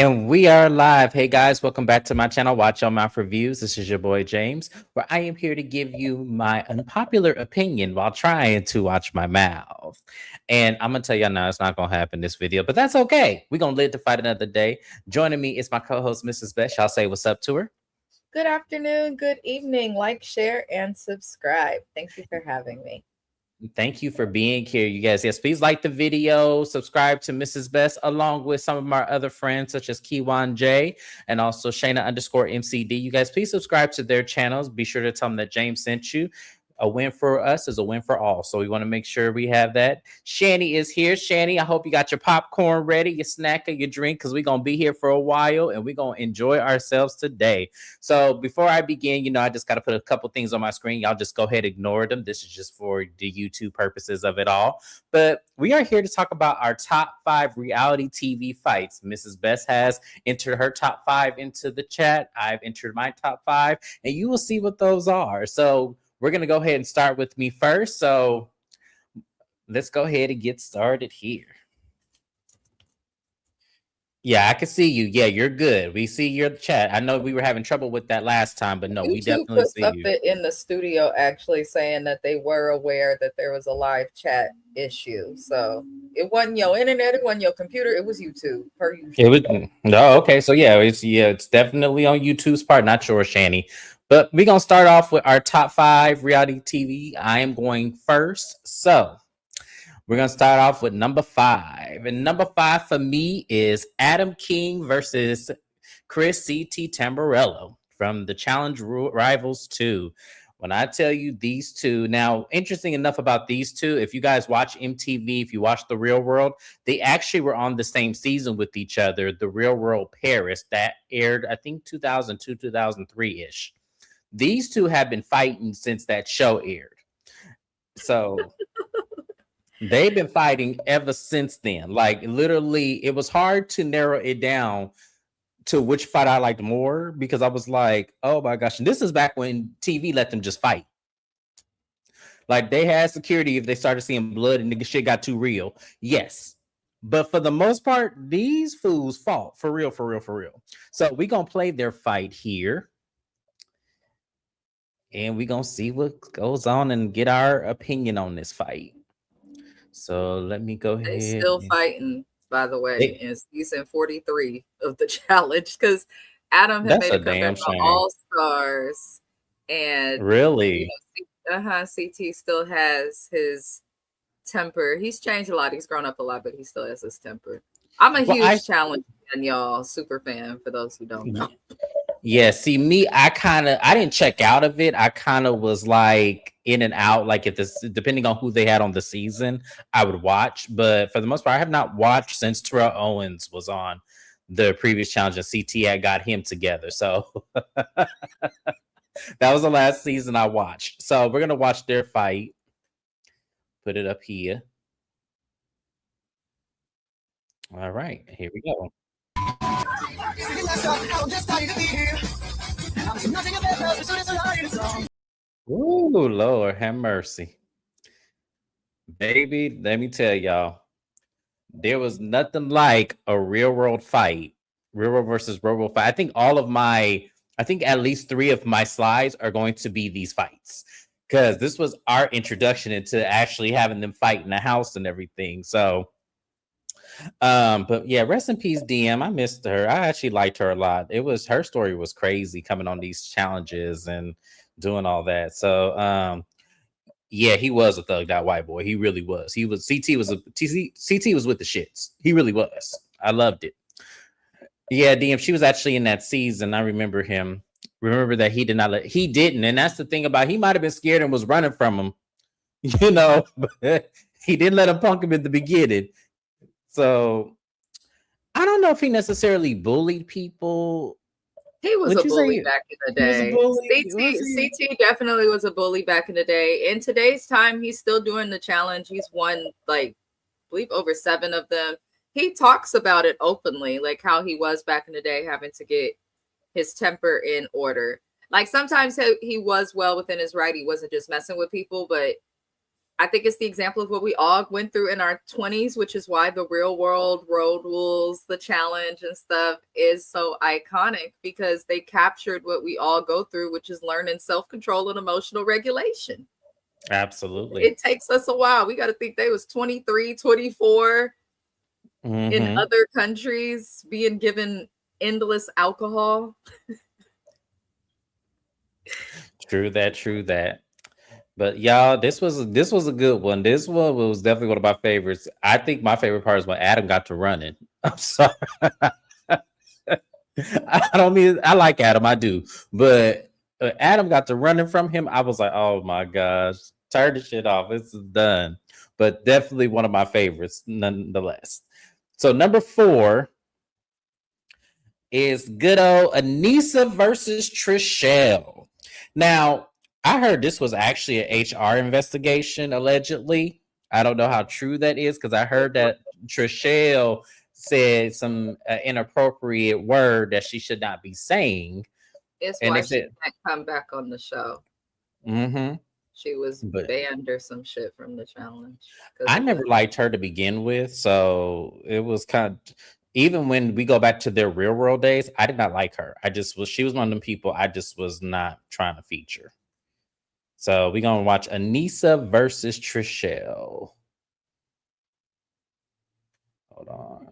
And we are live. Hey guys, welcome back to my channel. Watch Your Mouth Reviews. This is your boy James, where I am here to give you my unpopular opinion while trying to watch my mouth. And I'm gonna tell y'all now it's not gonna happen this video, but that's okay. We're gonna live to fight another day. Joining me is my co-host, Mrs. Beth. Y'all say what's up to her. Good afternoon, good evening. Like, share, and subscribe. Thank you for having me. Thank you for being here, you guys. Yes, please like the video, subscribe to Mrs. Best, along with some of my other friends, such as Keywan J and also Shana_MCD. You guys, please subscribe to their channels. Be sure to tell them that James sent you. A win for us is a win for all. So we want to make sure we have that. Shani is here. Shani, I hope you got your popcorn ready, your snack, or your drink, because we're going to be here for a while and we're going to enjoy ourselves today. So before I begin, I just got to put a couple things on my screen. Y'all just go ahead and ignore them. This is just for the YouTube purposes of it all. But we are here to talk about our top 5 reality TV fights. Mrs. Best has entered her top 5 into the chat. I've entered my top 5, and you will see what those are. So we're going to go ahead and start with me first. So let's go ahead and get started here. Yeah, I can see you. Yeah, you're good. We see your chat. I know we were having trouble with that last time, but no, we definitely see you. Put in the studio actually saying that they were aware that there was a live chat issue. So it wasn't your internet, it wasn't your computer, it was YouTube per usual. It was no, okay. So it's definitely on YouTube's part, not yours, Shani. But we're gonna start off with our top 5 reality TV. I am going first. So we're going to start off with number 5. And number 5 for me is Adam King versus Chris C.T. Tamburello from the Challenge Rivals 2. When I tell you these two, now, interesting enough about these two, if you guys watch MTV, if you watch The Real World, they actually were on the same season with each other, The Real World Paris, that aired, I think, 2002, 2003-ish. These two have been fighting since that show aired. So they've been fighting ever since then. Like, literally, it was hard to narrow it down to which fight I liked more, because I was like, oh my gosh. And this is back when TV let them just fight. Like, they had security if they started seeing blood and the shit got too real. Yes. But for the most part, these fools fought for real, for real, for real. So we're going to play their fight here. And we're going to see what goes on and get our opinion on this fight. So let me go ahead. They still fighting, by the way, in season 43 of the challenge, because Adam had made a comeback on All Stars, and really, CT still has his temper. He's changed a lot. He's grown up a lot, but he still has his temper. I'm a huge challenge fan, y'all. Super fan, for those who don't know. Yeah, see me, I didn't check out of it. I kind of was like in and out, like if this, depending on who they had on the season, I would watch. But for the most part, I have not watched since Terrell Owens was on the previous challenge and CT had got him together. So that was the last season I watched. So we're gonna watch their fight. Put it up here. All right, here we go. Ooh, Lord have mercy. Baby, let me tell y'all, there was nothing like a real world fight. Real world versus real world fight. I think at least 3 of my slides are going to be these fights, because this was our introduction into actually having them fight in the house and everything. So but yeah, rest in peace, DM. I missed her. I actually liked her a lot. Her story was crazy, coming on these challenges and doing all that. So yeah, he was a thug, that white boy. He really was. CT was with the shits. He really was. I loved it. Yeah, DM, she was actually in that season. I remember him. Remember that he didn't. And that's the thing about, he might have been scared and was running from him. But he didn't let him punk him in the beginning. So I don't know if he necessarily bullied people. He was a bully back in the day. CT definitely was a bully back in the day. In today's time, he's still doing the challenge. He's won, like, I believe, over 7 of them. He talks about it openly, like how he was back in the day, having to get his temper in order. Like, sometimes he was well within his right. He wasn't just messing with people, but I think it's the example of what we all went through in our 20s, which is why the real world road rules, the challenge and stuff is so iconic, because they captured what we all go through, which is learning self-control and emotional regulation. Absolutely. It takes us a while. We got to think they was 23, 24 in other countries being given endless alcohol. True that. But y'all, this was a good one. This one was definitely one of my favorites. I think my favorite part is when Adam got to running. I'm sorry. I like Adam, I do. But Adam got to running from him. I was like, oh my gosh, turn the shit off. This is done. But definitely one of my favorites, nonetheless. So number 4 is good old Anissa versus Trishelle. Now, I heard this was actually an HR investigation, allegedly. I don't know how true that is, because I heard that Trishelle said some inappropriate word that she should not be saying. It's why she can't come back on the show. Mm-hmm. She was banned or some shit from the challenge. I never liked her to begin with, so it was kind of, even when we go back to their real world days, I did not like her. She was one of them people I just was not trying to feature. So we're gonna watch Anissa versus Trishelle. Hold on.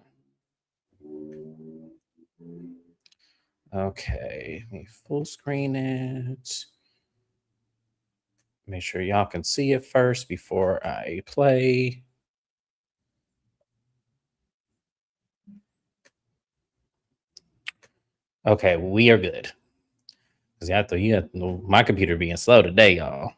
Okay, let me full screen it. Make sure y'all can see it first before I play. Okay, we are good. My computer being slow today, y'all.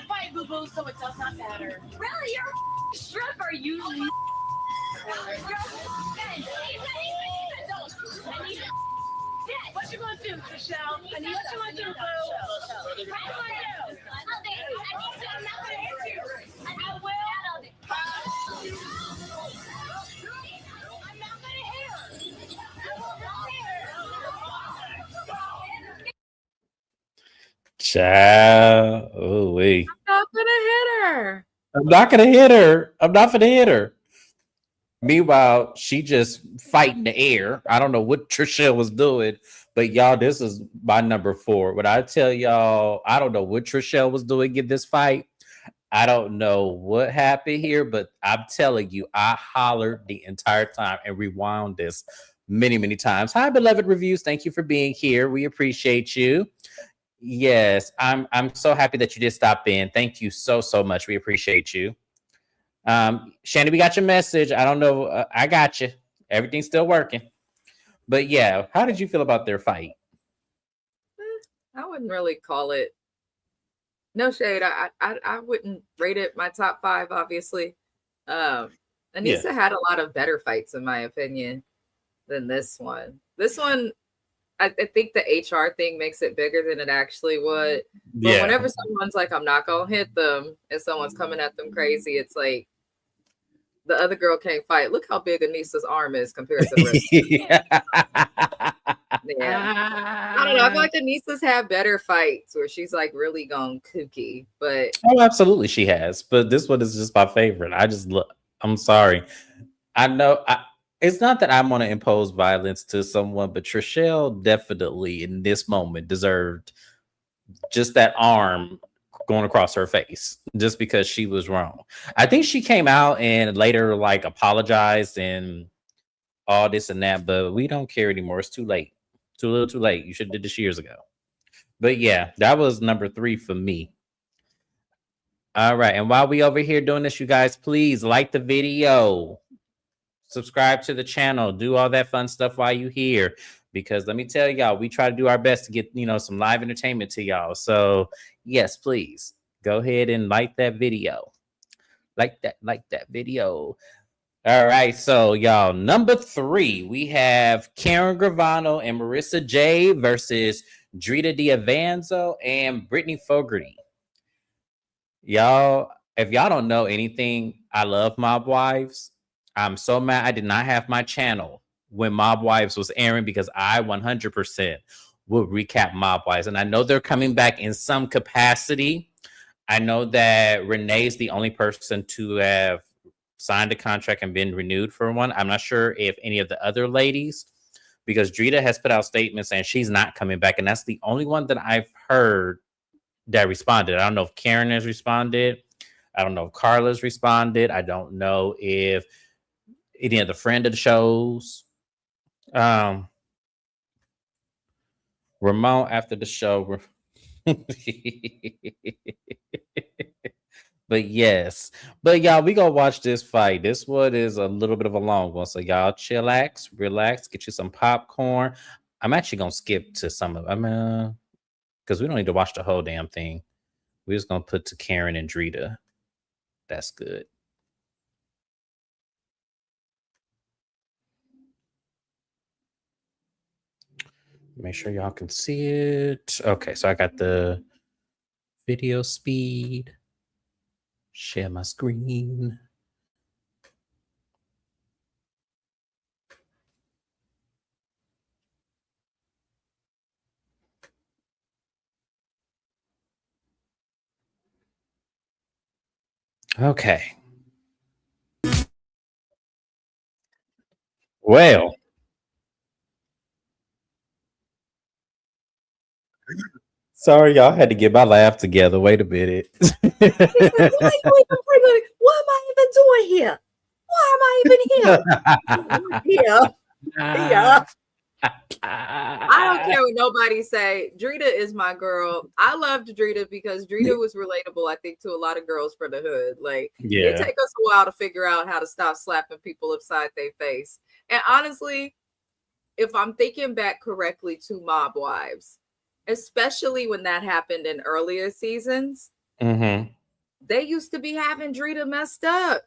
Fight, boo boo, so it does not matter. Really, you're strip, are you? What you gonna do, Michelle? I need what you gonna do, boo? What you gonna do? I will. I'm not gonna hit her. I will not hit her. Child, oh wait. I'm not gonna hit her. I'm not gonna hit her. Meanwhile, she just fighting the air. I don't know what Trishelle was doing, but y'all, this is my number 4. When I tell y'all, I don't know what Trishelle was doing in this fight. I don't know what happened here, but I'm telling you, I hollered the entire time and rewound this many, many times. Hi, beloved reviews. Thank you for being here. We appreciate you. Yes, I'm so happy that you did stop in. Thank you so much. We appreciate you. Shana, we got your message. I don't know. I got you. Everything's still working. But yeah, how did you feel about their fight? I wouldn't really call it. No shade. I wouldn't rate it my top 5, obviously. Anissa had a lot of better fights, in my opinion, than this one. This one, I think the HR thing makes it bigger than it actually would. But whenever someone's like, I'm not going to hit them, and someone's coming at them crazy, it's like, the other girl can't fight. Look how big Anissa's arm is compared to the rest. Yeah. I don't know. I feel like Anissa's had better fights where she's like really gone kooky. But absolutely she has. But this one is just my favorite. I'm sorry. I know it's not that I'm going to impose violence to someone, but Trishelle definitely in this moment deserved just that arm going across her face just because she was wrong. I think she came out and later like apologized and all this and that, but we don't care anymore. It's too late. Too little, too late. You should have did this years ago. But yeah, that was number 3 for me. All right. And while we over here doing this, you guys, please like the video, subscribe to the channel, do all that fun stuff while you here. Because let me tell y'all, we try to do our best to get, some live entertainment to y'all. So yes, please go ahead and like that video. Like that video. All right. So y'all, number 3, we have Karen Gravano and Marissa J versus Drita D'Avanzo and Brittany Fogarty. Y'all, if y'all don't know anything, I love Mob Wives. I'm so mad I did not have my channel when Mob Wives was airing because I 100% we'll recap Mob Wives. And I know they're coming back in some capacity. I know that Renee's the only person to have signed a contract and been renewed for one. I'm not sure if any of the other ladies, because Drita has put out statements saying she's not coming back. And that's the only one that I've heard that responded. I don't know if Karen has responded. I don't know if Carla's responded. I don't know if any of the friend of the shows. Ramon after the show. But yes. But y'all, we gonna watch this fight. This one is a little bit of a long one. So y'all chillax, relax, get you some popcorn. I'm actually gonna skip to some of them. Because we don't need to watch the whole damn thing. We're just gonna put to Karen and Drita. That's good. Make sure y'all can see it. Okay, so I got the video speed. Share my screen. Okay. Well. Sorry, y'all had to get my laugh together. Wait a minute. What am I even doing here? Why am I even here? Yeah. I don't care what nobody say. Drita is my girl. I loved Drita because Drita was relatable, I think, to a lot of girls from the hood. Like, it take us a while to figure out how to stop slapping people upside their face. And honestly, if I'm thinking back correctly to Mob Wives, especially when that happened in earlier seasons, they used to be having Drita messed up.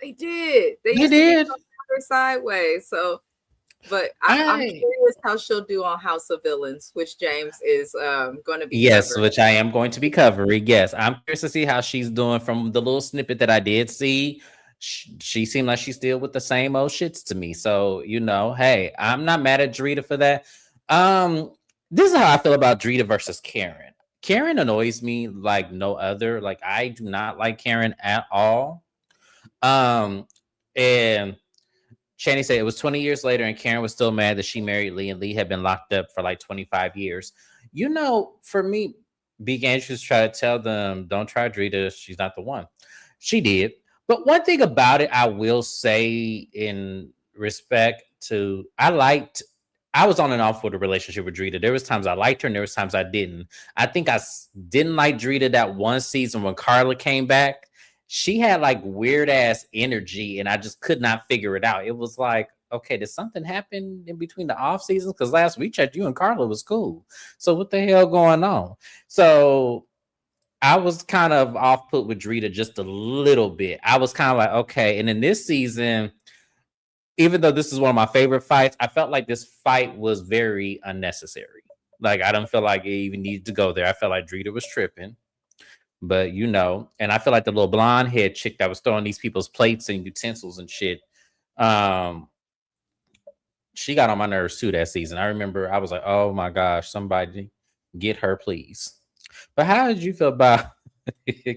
They did. They used to be her sideways. So, but I'm curious how she'll do on House of Villains, which James is going to be covering. Covering. Which I am going to be covering. Yes, I'm curious to see how she's doing. From the little snippet that I did see, she seemed like she's still with the same old shits to me. So, you know, hey, I'm not mad at Drita for that. This is how I feel about Drita versus Karen. Karen annoys me like no other. Like, I do not like Karen at all. And Shani said it was 20 years later and Karen was still mad that she married Lee and Lee had been locked up for like 25 years. You know, for me, Big Andrews tried to tell them, don't try Drita. She's not the one. She did. But one thing about it, I will say in respect to, I was on and off with a relationship with Drita. There was times I liked her and there was times I didn't. I think I didn't like Drita that one season when Carla came back. She had like weird ass energy and I just could not figure it out. It was like, okay, did something happen in between the off seasons? Because last week checked, you and Carla was cool. So what the hell going on? So I was kind of off put with Drita just a little bit. I was kind of like, okay. And in this season, even though this is one of my favorite fights, I felt like this fight was very unnecessary. Like, I don't feel like it even needed to go there. I felt like Drita was tripping. But, you know, and I feel like the little blonde head chick that was throwing these people's plates and utensils and shit, she got on my nerves too that season. I remember I was like, oh my gosh, somebody get her, please. But how did you feel about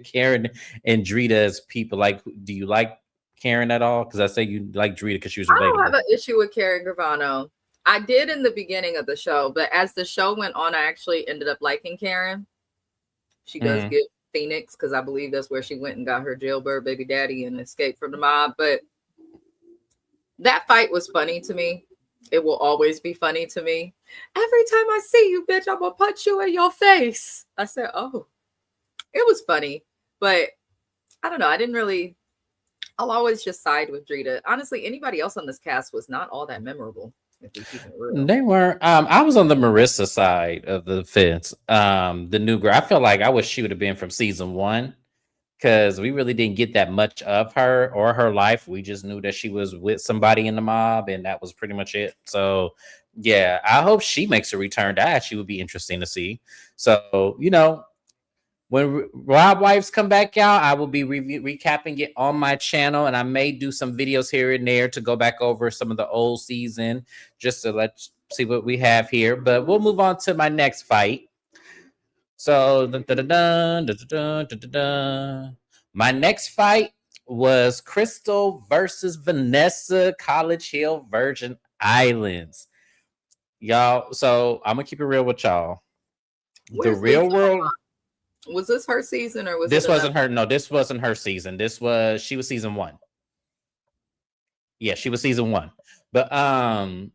Karen and Drita as people? Like, do you like Karen at all? Because I say you like Drita because she was relatable. I don't have an issue with Karen Gravano. I did in the beginning of the show, but as the show went on, I actually ended up liking Karen. She does get Phoenix because I believe that's where she went and got her jailbird baby daddy and escaped from the mob. But that fight was funny to me. It will always be funny to me. Every time I see you, bitch, I'm gonna punch you in your face. I said, oh, it was funny, but I don't know. I'll always just side with Drita. Honestly, anybody else on this cast was not all that memorable. They weren't. I was on the Marissa side of the fence. The new girl. I feel like I wish she would have been from season 1 because we really didn't get that much of her or her life. We just knew that she was with somebody in the mob, and that was pretty much it. So, yeah, I hope she makes a return. That actually would be interesting to see. So, you know, when Rob Wives come back out, I will be recapping it on my channel, and I may do some videos here and there to go back over some of the old season just to let see what we have here. But we'll move on to my next fight. So, my next fight was Crystal versus Vanessa, College Hill, Virgin Islands. Y'all, so I'm gonna keep it real with y'all. The real world. Was this her season or was this wasn't her? No, this wasn't her season. She was season 1. Yeah, she was season 1. But I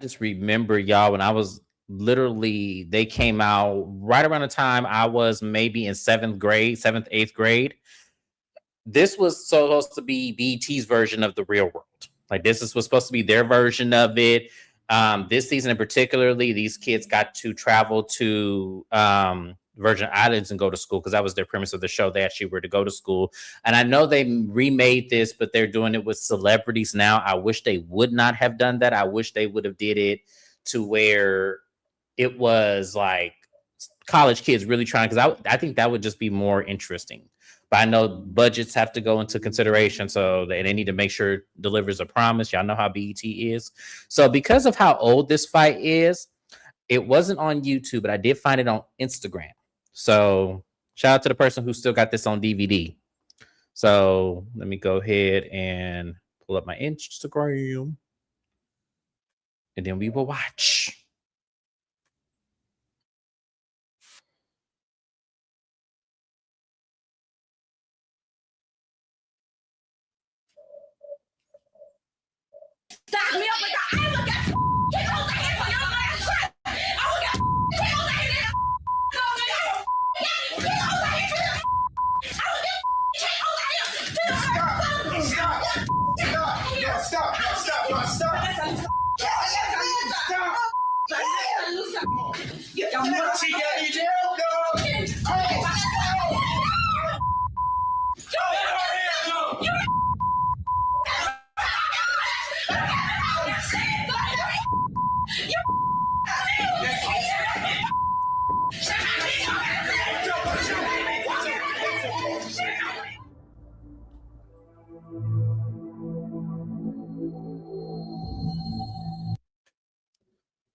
just remember, y'all, when I was literally, they came out right around the time I was maybe in 7th, 8th grade. This was supposed to be BET's version of The Real World. Like, was supposed to be their version of it. This season in particularly, these kids got to travel to Virgin Islands and go to school, because that was their premise of the show. They actually were to go to school. And I know they remade this, but they're doing it with celebrities now. I wish they would not have done that. I wish they would have did it to where it was like college kids really trying, because I think that would just be more interesting. But I know budgets have to go into consideration, so they need to make sure it delivers a promise. Y'all know how BET is. So because of how old this fight is, it wasn't on YouTube, but I did find it on Instagram. So shout out to the person who still got this on DVD. So let me go ahead and pull up my Instagram, and then we will watch. Stack me up with that. I will get kick all the head for your last shit. I will get kick all the head.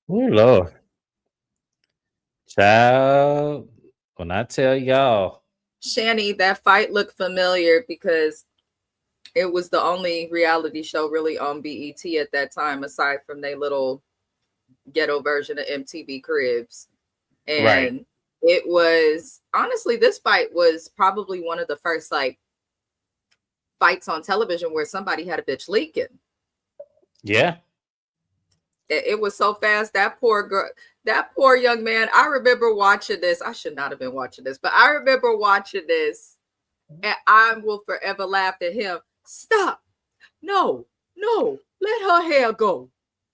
Oh, Lord. Child, when I tell y'all. Shani, that fight looked familiar because it was the only reality show really on BET at that time, aside from their little ghetto version of MTV Cribs. And right. It was, honestly, this fight was probably one of the first like fights on television where somebody had a bitch leaking. Yeah. It was so fast. That poor girl, that poor young man. I remember watching this. I should not have been watching this, but I remember watching this, and I will forever laugh at him. Stop. No. Let her hair go.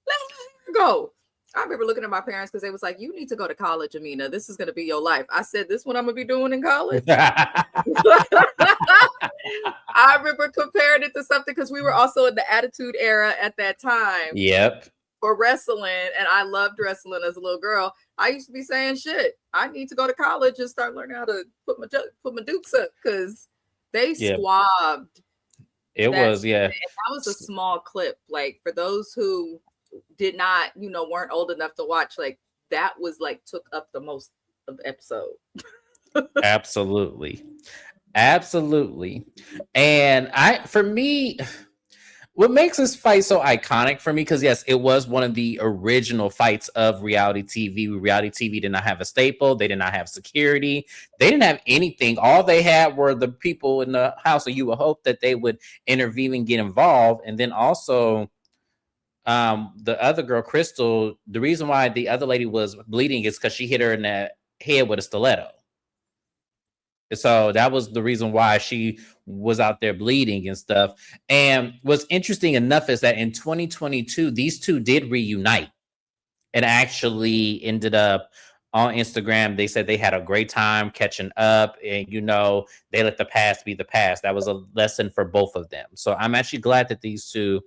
Let her hair go. I remember looking at my parents because they was like, you need to go to college, Amina. This is going to be your life. I said, this is what I'm going to be doing in college? I remember comparing it to something because we were also in the Attitude Era at that time. Yep. For wrestling, and I loved wrestling as a little girl. I used to be saying, shit, I need to go to college and start learning how to put my dukes up, because they swabbed. It was, yeah. And that was a small clip. Like, for those who did not, weren't old enough to watch, like, that was like took up the most of the episode. Absolutely. And for me, what makes this fight so iconic for me, because yes, it was one of the original fights of reality TV. Reality TV did not have a staple. They did not have security. They didn't have anything. All they had were the people in the house. So you would hope that they would intervene and get involved. And then also the other girl, Crystal, the reason why the other lady was bleeding is because she hit her in the head with a stiletto. So that was the reason why she was out there bleeding and stuff. And what's interesting enough is that in 2022, these two did reunite and actually ended up on Instagram. They said they had a great time catching up, and, they let the past be the past. That was a lesson for both of them. So I'm actually glad that these two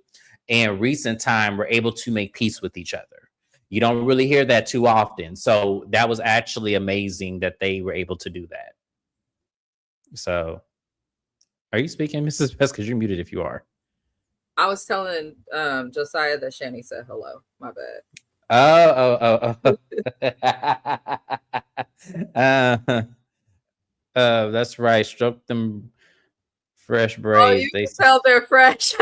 in recent time were able to make peace with each other. You don't really hear that too often. So that was actually amazing that they were able to do that. So, are you speaking, Mrs. Best? Because you're muted if you are. I was telling Josiah that Shani said hello. My bad. Oh. uh, that's right. Stroke them fresh Oh, braids. you can tell they're fresh.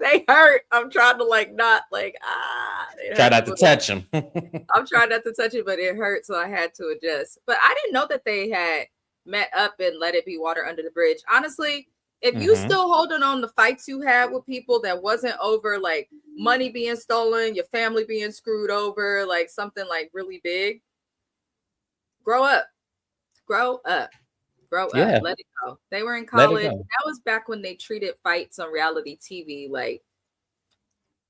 They hurt. I'm trying to not it try hurts a not to little. touch them. I'm trying not to touch it, but it hurt, so I had to adjust. But I didn't know that they had met up and let it be water under the bridge. Honestly, if you still holding on the fights you had with people that wasn't over like money being stolen, your family being screwed over, like something like really big, grow up. Grow up. Grow Yeah. up. Let it go. They were in Let it college. go. That was back when they treated fights on reality TV like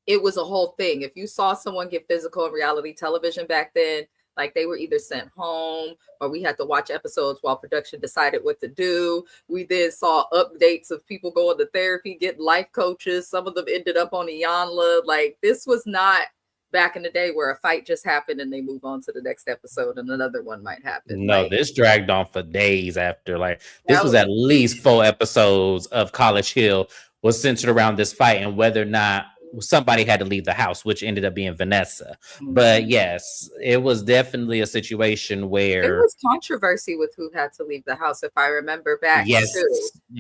it was a whole thing. If you saw someone get physical in reality television back then, like they were either sent home or we had to watch episodes while production decided what to do. We then saw updates of people going to therapy, getting life coaches. Some of them ended up on Iyanla. Like this was not back in the day where a fight just happened and they move on to the next episode and another one might happen. No, Like this dragged on for days after. Like this was at least 4 episodes of College Hill was centered around this fight and whether or not somebody had to leave the house, which ended up being Vanessa. But yes, it was definitely a situation where there was controversy with who had to leave the house, if I remember back too.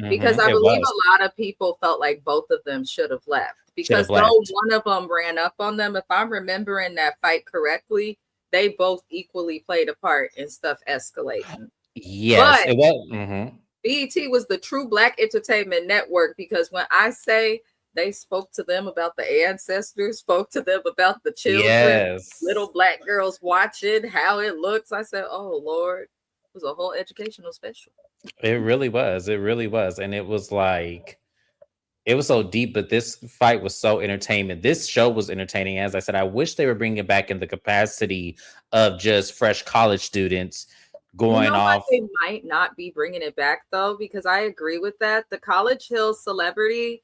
Because I believe a lot of people felt like both of them should have left. Because though one of them ran up on them, if I'm remembering that fight correctly, they both equally played a part in stuff escalating. Yes, but it was. BET was the true Black entertainment network because when I say they spoke to them about the ancestors, spoke to them about the children, little Black girls watching how it looks. I said, oh, Lord, it was a whole educational special. It really was. It really was. And it was like, it was so deep, but this fight was so entertaining. This show was entertaining. As I said, I wish they were bringing it back in the capacity of just fresh college students going off. They might not be bringing it back, though, because I agree with that. The College Hill celebrity,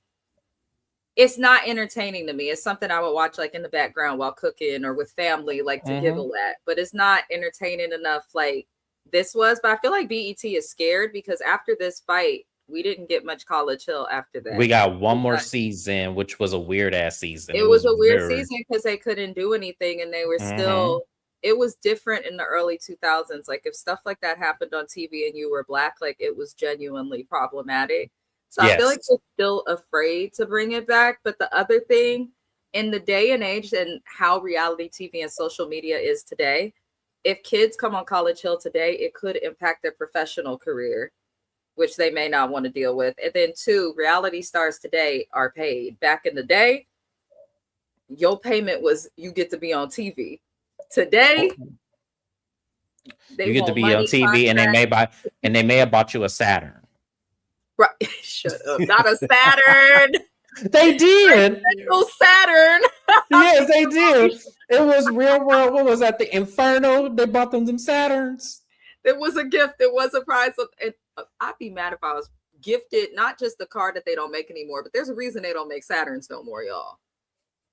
it's not entertaining to me. It's something I would watch like in the background while cooking or with family, like to giggle at. But it's not entertaining enough like this was. But I feel like BET is scared because after this fight, we didn't get much College Hill after that. We got one more season, which was a weird ass season. It was a weird season because they couldn't do anything and they were still, it was different in the early 2000s. Like if stuff like that happened on TV and you were Black, like it was genuinely problematic. So I feel like they're still afraid to bring it back. But the other thing, in the day and age and how reality TV and social media is today, if kids come on College Hill today, it could impact their professional career, which they may not want to deal with. And then 2, reality stars today are paid. Back in the day, your payment was you get to be on TV. Today, you get to be on TV and they may have bought you a Saturn. Right. Shut up. Not a Saturn. They did. Saturn. Yes, they did. It was real world. What was that? The Inferno? They bought them Saturns. It was a gift. It was a prize. I'd be mad if I was gifted not just the car that they don't make anymore, but there's a reason they don't make Saturns no more, y'all.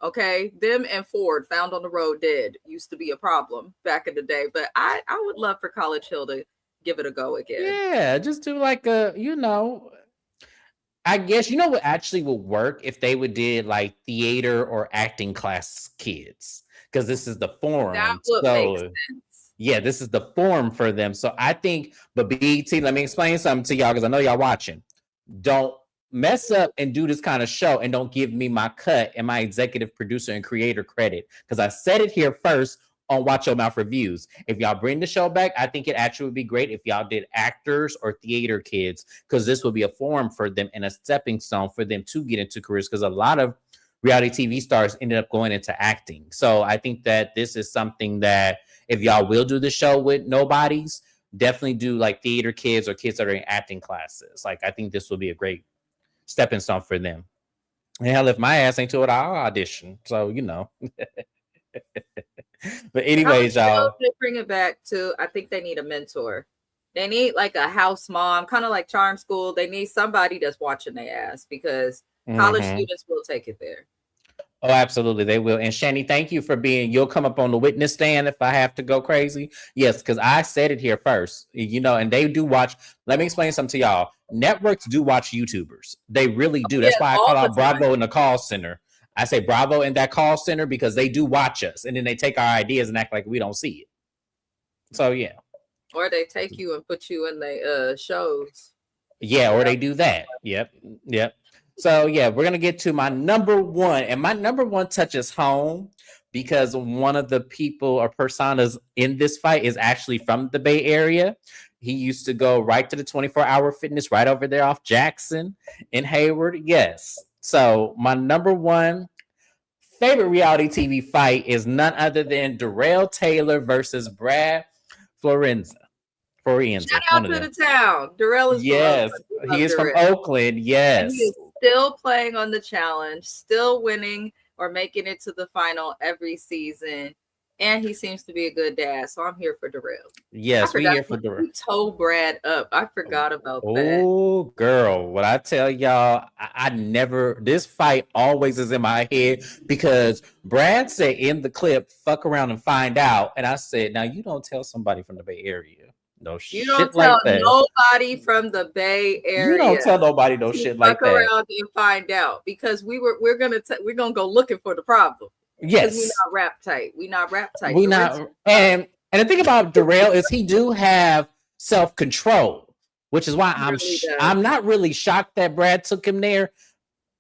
Okay, them and Ford found on the road dead used to be a problem back in the day. But I would love for College Hill to give it a go again. Yeah, just do like a, I guess what actually would work if they would did like theater or acting class kids, because this is the forum. That would make sense. Yeah, this is the forum for them. So I think, but BET, let me explain something to y'all because I know y'all watching. Don't mess up and do this kind of show and don't give me my cut and my executive producer and creator credit, because I said it here first on Watch Your Mouth Reviews. If y'all bring the show back, I think it actually would be great if y'all did actors or theater kids, because this would be a forum for them and a stepping stone for them to get into careers, because a lot of reality TV stars ended up going into acting. So I think that this is something that if y'all will do the show with nobodies, definitely do like theater kids or kids that are in acting classes. Like I think this will be a great stepping stone for them. And hell, if my ass ain't to it, I'll audition. So, But anyways, y'all. They bring it back to, I think they need a mentor. They need like a house mom, kind of like Charm School. They need somebody that's watching their ass, because college students will take it there. Oh, absolutely. They will. And Shani, thank you for you'll come up on the witness stand if I have to go crazy. Yes, because I said it here first, and they do watch. Let me explain something to y'all. Networks do watch YouTubers. They really do. That's why I call out Bravo in the call center. I say bravo in that call center because they do watch us, and then they take our ideas and act like we don't see it. So yeah. Or they take you and put you in the shows. Yeah, or they do that. Yep. So yeah, we're gonna get to my number one, and my number one touches home because one of the people or personas in this fight is actually from the Bay Area. He used to go right to the 24-hour fitness right over there off Jackson in Hayward. Yes. So my number one favorite reality TV fight is none other than Darrell Taylor versus Brad Florenza. Shout out to the town. Darrell is yes, he is from Oakland. Yes, and he is still playing on the challenge, still winning or making it to the final every season. And he seems to be a good dad, so I'm here for Darrell. Yes, we're here for Darrell. He told Brad up. I forgot about that. Oh, girl, what I tell y'all, I never. This fight always is in my head because Brad said in the clip, "Fuck around and find out," and I said, "Now you don't tell somebody from the Bay Area." No shit like that. You don't tell nobody from the Bay Area. You don't tell nobody no shit like that. Fuck around and find out because we're gonna go looking for the problem. Yes, we not rap tight. We not rap tight. We not. And the thing about Darrell is he do have self-control, which is why I'm not really shocked that Brad took him there.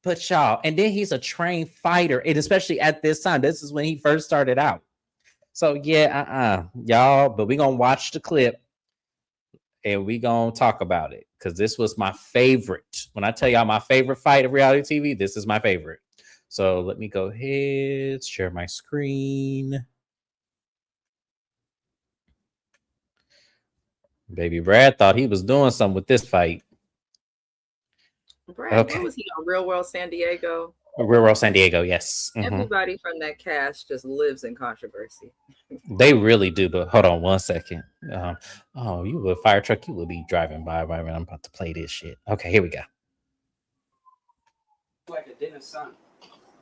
But y'all, and then he's a trained fighter, and especially at this time, this is when he first started out. So yeah, y'all, but we gonna watch the clip. And we gonna talk about it because this was my favorite. When I tell y'all my favorite fight of reality TV, this is my favorite. So let me go ahead, share my screen. Baby Brad thought he was doing something with this fight. Brad, what was he on Real World San Diego? Real World San Diego, yes. Everybody from that cast just lives in controversy. They really do, but hold on one second. Oh, you a fire truck, you will be driving by right when I'm about to play this shit. Okay, here we go. Like a dinner son.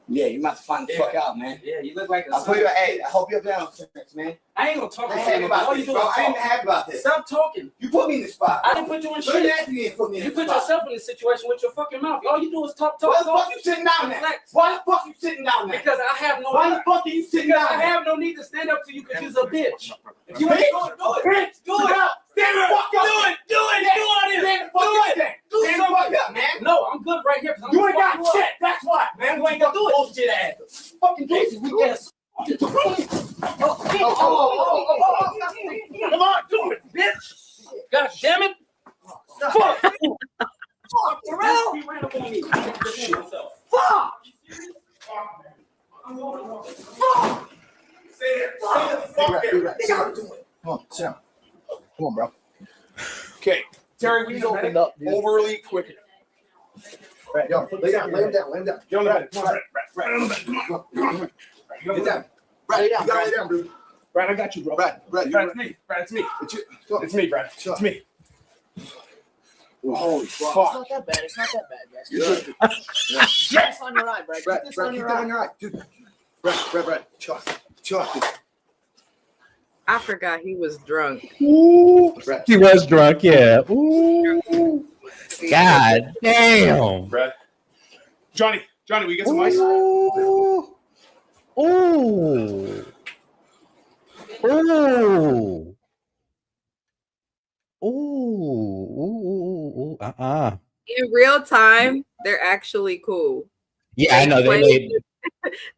Yeah, you must find the fuck out, man. Yeah, you look like a I'll put you, hey, I hope you're down, man. I ain't gonna talk about this, bro. I ain't happy about this. Stop talking. You put me in the spot. I didn't put you in shit. You put yourself in this situation with your fucking mouth. All you do is talk. Why the fuck you sitting down there? Why the fuck you sitting down there? Because I have no. Why the fuck are you sitting down there? I have no need to stand up to you because you're a bitch. If you ain't do it. Do it. Stand the fuck up. Do it. Stand the fuck up. Stand the fuck up, man. No, I'm good right here. You ain't got shit. That's why, man. You ain't got bullshit ass. Fucking bitch. We get come on, do it, bitch. God damn it. Fuck. Fuck around. Fuck. Come on, sit down. Come on, bro. Okay, Terry, we opened up overly quick. Right, yo, lay down. Yo, Brad, come on. Get down. Brad, you gotta lay down, bro. Brad, I got you, bro. Brad, it's me. Brad, it's me. It's me, Brad. It's me. Holy fuck. It's not that bad. It's not that bad, guys. Yes. Get this on your eye, Brad. Brad, Get this Brad, on keep your that eye. on your eye. Dude. Brad. Chill. I forgot he was drunk. Ooh, he was drunk, yeah. Ooh. God damn. Brad. Johnny, we get some ice? Ooh. Ooh. Ooh. Ooh. In real time, they're actually cool. Yeah, I know.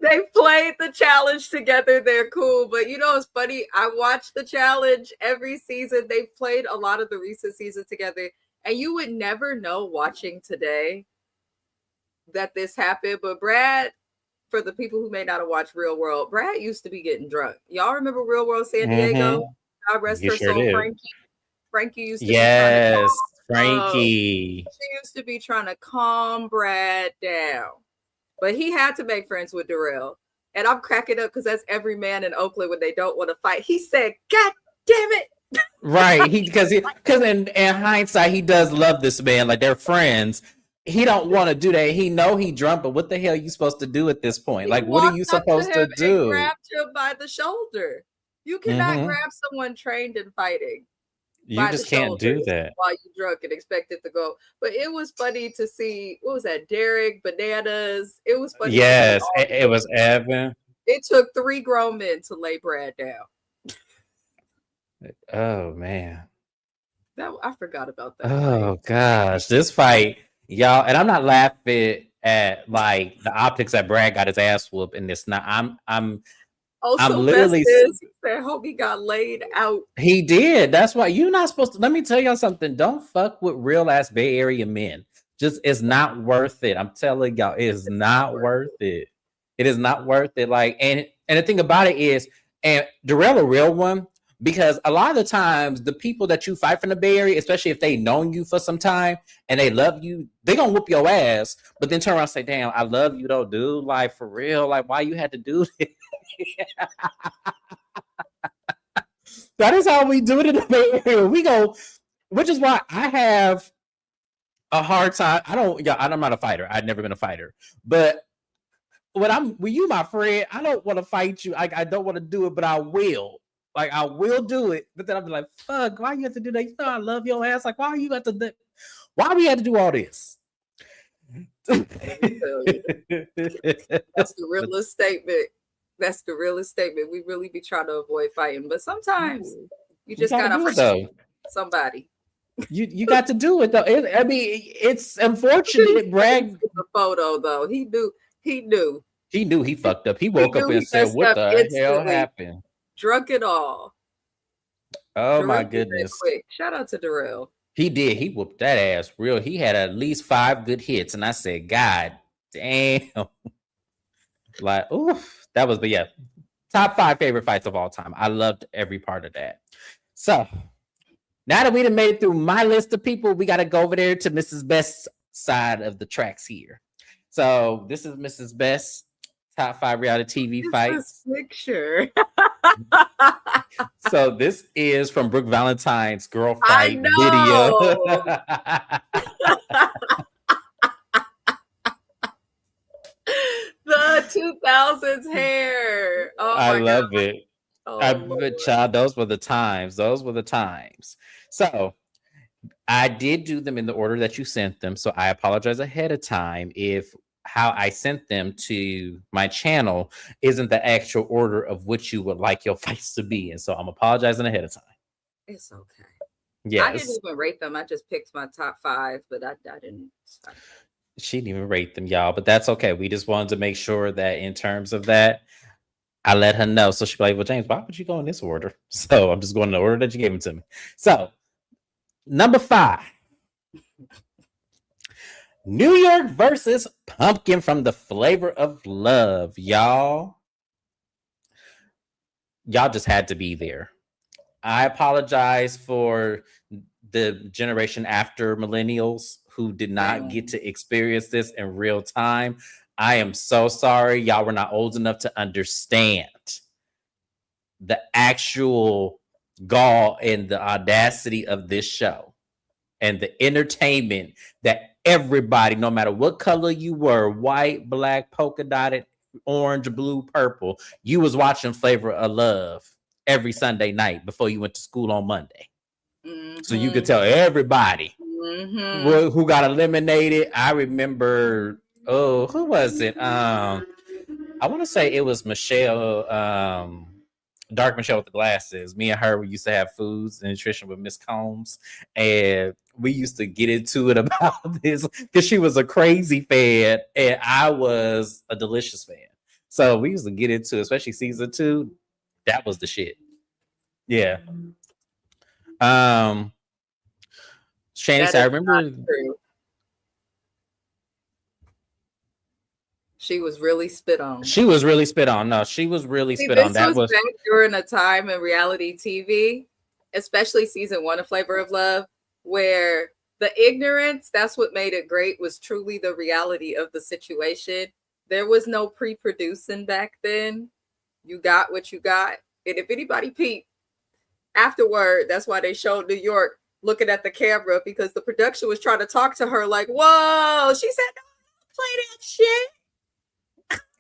They played the challenge together. They're cool. But you know, it's funny. I watch the challenge every season. They've played a lot of the recent seasons together. And you would never know watching today that this happened. But Brad, for the people who may not have watched Real World, Brad used to be getting drunk. Y'all remember Real World San Diego? God rest her soul, Frankie used to be trying to Frankie. She used to be trying to calm Brad down. But he had to make friends with Darrell. And I'm cracking up because that's every man in Oakland when they don't want to fight. He said, God damn it. Right. Because in hindsight, he does love this man. Like they're friends. He don't want to do that. He know he drunk, but what the hell are you supposed to do at this point? Like, what are you supposed to do? Grabbed him by the shoulder. You cannot grab someone trained in fighting. You just can't do that while you drunk and expect it to go. But it was funny to see, what was that, Derek, Bananas. It was funny. Yes, it was Evan. It took 3 grown men to lay Brad down. Oh man. I forgot about that. Oh gosh, this fight, y'all, and I'm not laughing at like the optics that Brad got his ass whooped in this. Now I'm literally that homie got laid out. He did. That's why you're not supposed to. Let me tell y'all something. Don't fuck with real ass Bay Area men. Just it's not worth it. I'm telling y'all, it is not worth it. It is not worth it. Like, and the thing about it is, and Darrell a real one, because a lot of the times the people that you fight from the Bay Area, especially if they known you for some time and they love you, they gonna whoop your ass, but then turn around and say, damn, I love you though, dude. Like for real, like why you had to do this? That is how we do it in the Bay Area. We go, which is why I have a hard time. I'm not a fighter. I've never been a fighter. But when you my friend, I don't want to fight you. I don't want to do it, but I will. Like I will do it. But then I'll be like, fuck, why you have to do that? You know I love your ass. Like, why you have to do why we had to do all this? That's the realest statement. That's the realest statement. We really be trying to avoid fighting, but sometimes you just gotta fight somebody. You got to do it though. I mean, it's unfortunate. Brad the photo though. He knew. He knew he fucked up. He woke up and said, "What the hell happened?" Drunk it all. Oh my goodness! Quick. Shout out to Darrell. He did. He whooped that ass real. He had at least 5 good hits, and I said, "God damn!" Like, oof. That was, but yeah, top 5 favorite fights of all time. I loved every part of that. So now that we done made it through my list of people, we got to go over there to Mrs. Best's side of the tracks here. So this is Mrs. Best's top 5 reality TV fights. Picture. So this is from Brooke Valentine's girl fight video. The 2000s hair. Oh I love God. it. Child, those were the times. Those were the times. So I did do them in the order that you sent them. So I apologize ahead of time if how I sent them to my channel isn't the actual order of which you would like your fights to be. And so I'm apologizing ahead of time. It's okay. Yes. I didn't even rate them. I just picked my top 5, but I didn't. She didn't even rate them, y'all, but that's okay. We just wanted to make sure that in terms of that, I let her know. So she'd be like, well, James, why would you go in this order? So I'm just going in the order that you gave them to me. So number 5, New York versus Pumpkin from the Flavor of Love. Y'all just had to be there. I apologize for the generation after millennials who did not get to experience this in real time. I am so sorry. Y'all were not old enough to understand the actual gall and the audacity of this show and the entertainment that everybody, no matter what color you were, white, black, polka dotted, orange, blue, purple, you was watching Flavor of Love every Sunday night before you went to school on Monday. Mm-hmm. So you could tell everybody who got eliminated. I remember, who was it? I want to say it was Michelle, Dark Michelle with the glasses. Me and her, we used to have foods and nutrition with Miss Combs, and we used to get into it about this because she was a crazy fan and I was a delicious fan. So we used to get into it, especially season 2. That was the shit. Yeah. Shana, I remember she was really spit on. She was really spit on. No, she was really spit on. That was back during a time in reality TV, especially season 1 of Flavor of Love, where the ignorance, that's what made it great, was truly the reality of the situation. There was no pre-producing back then. You got what you got. And if anybody peeped afterward, that's why they showed New York looking at the camera, because the production was trying to talk to her like, whoa, she said, no, play that shit.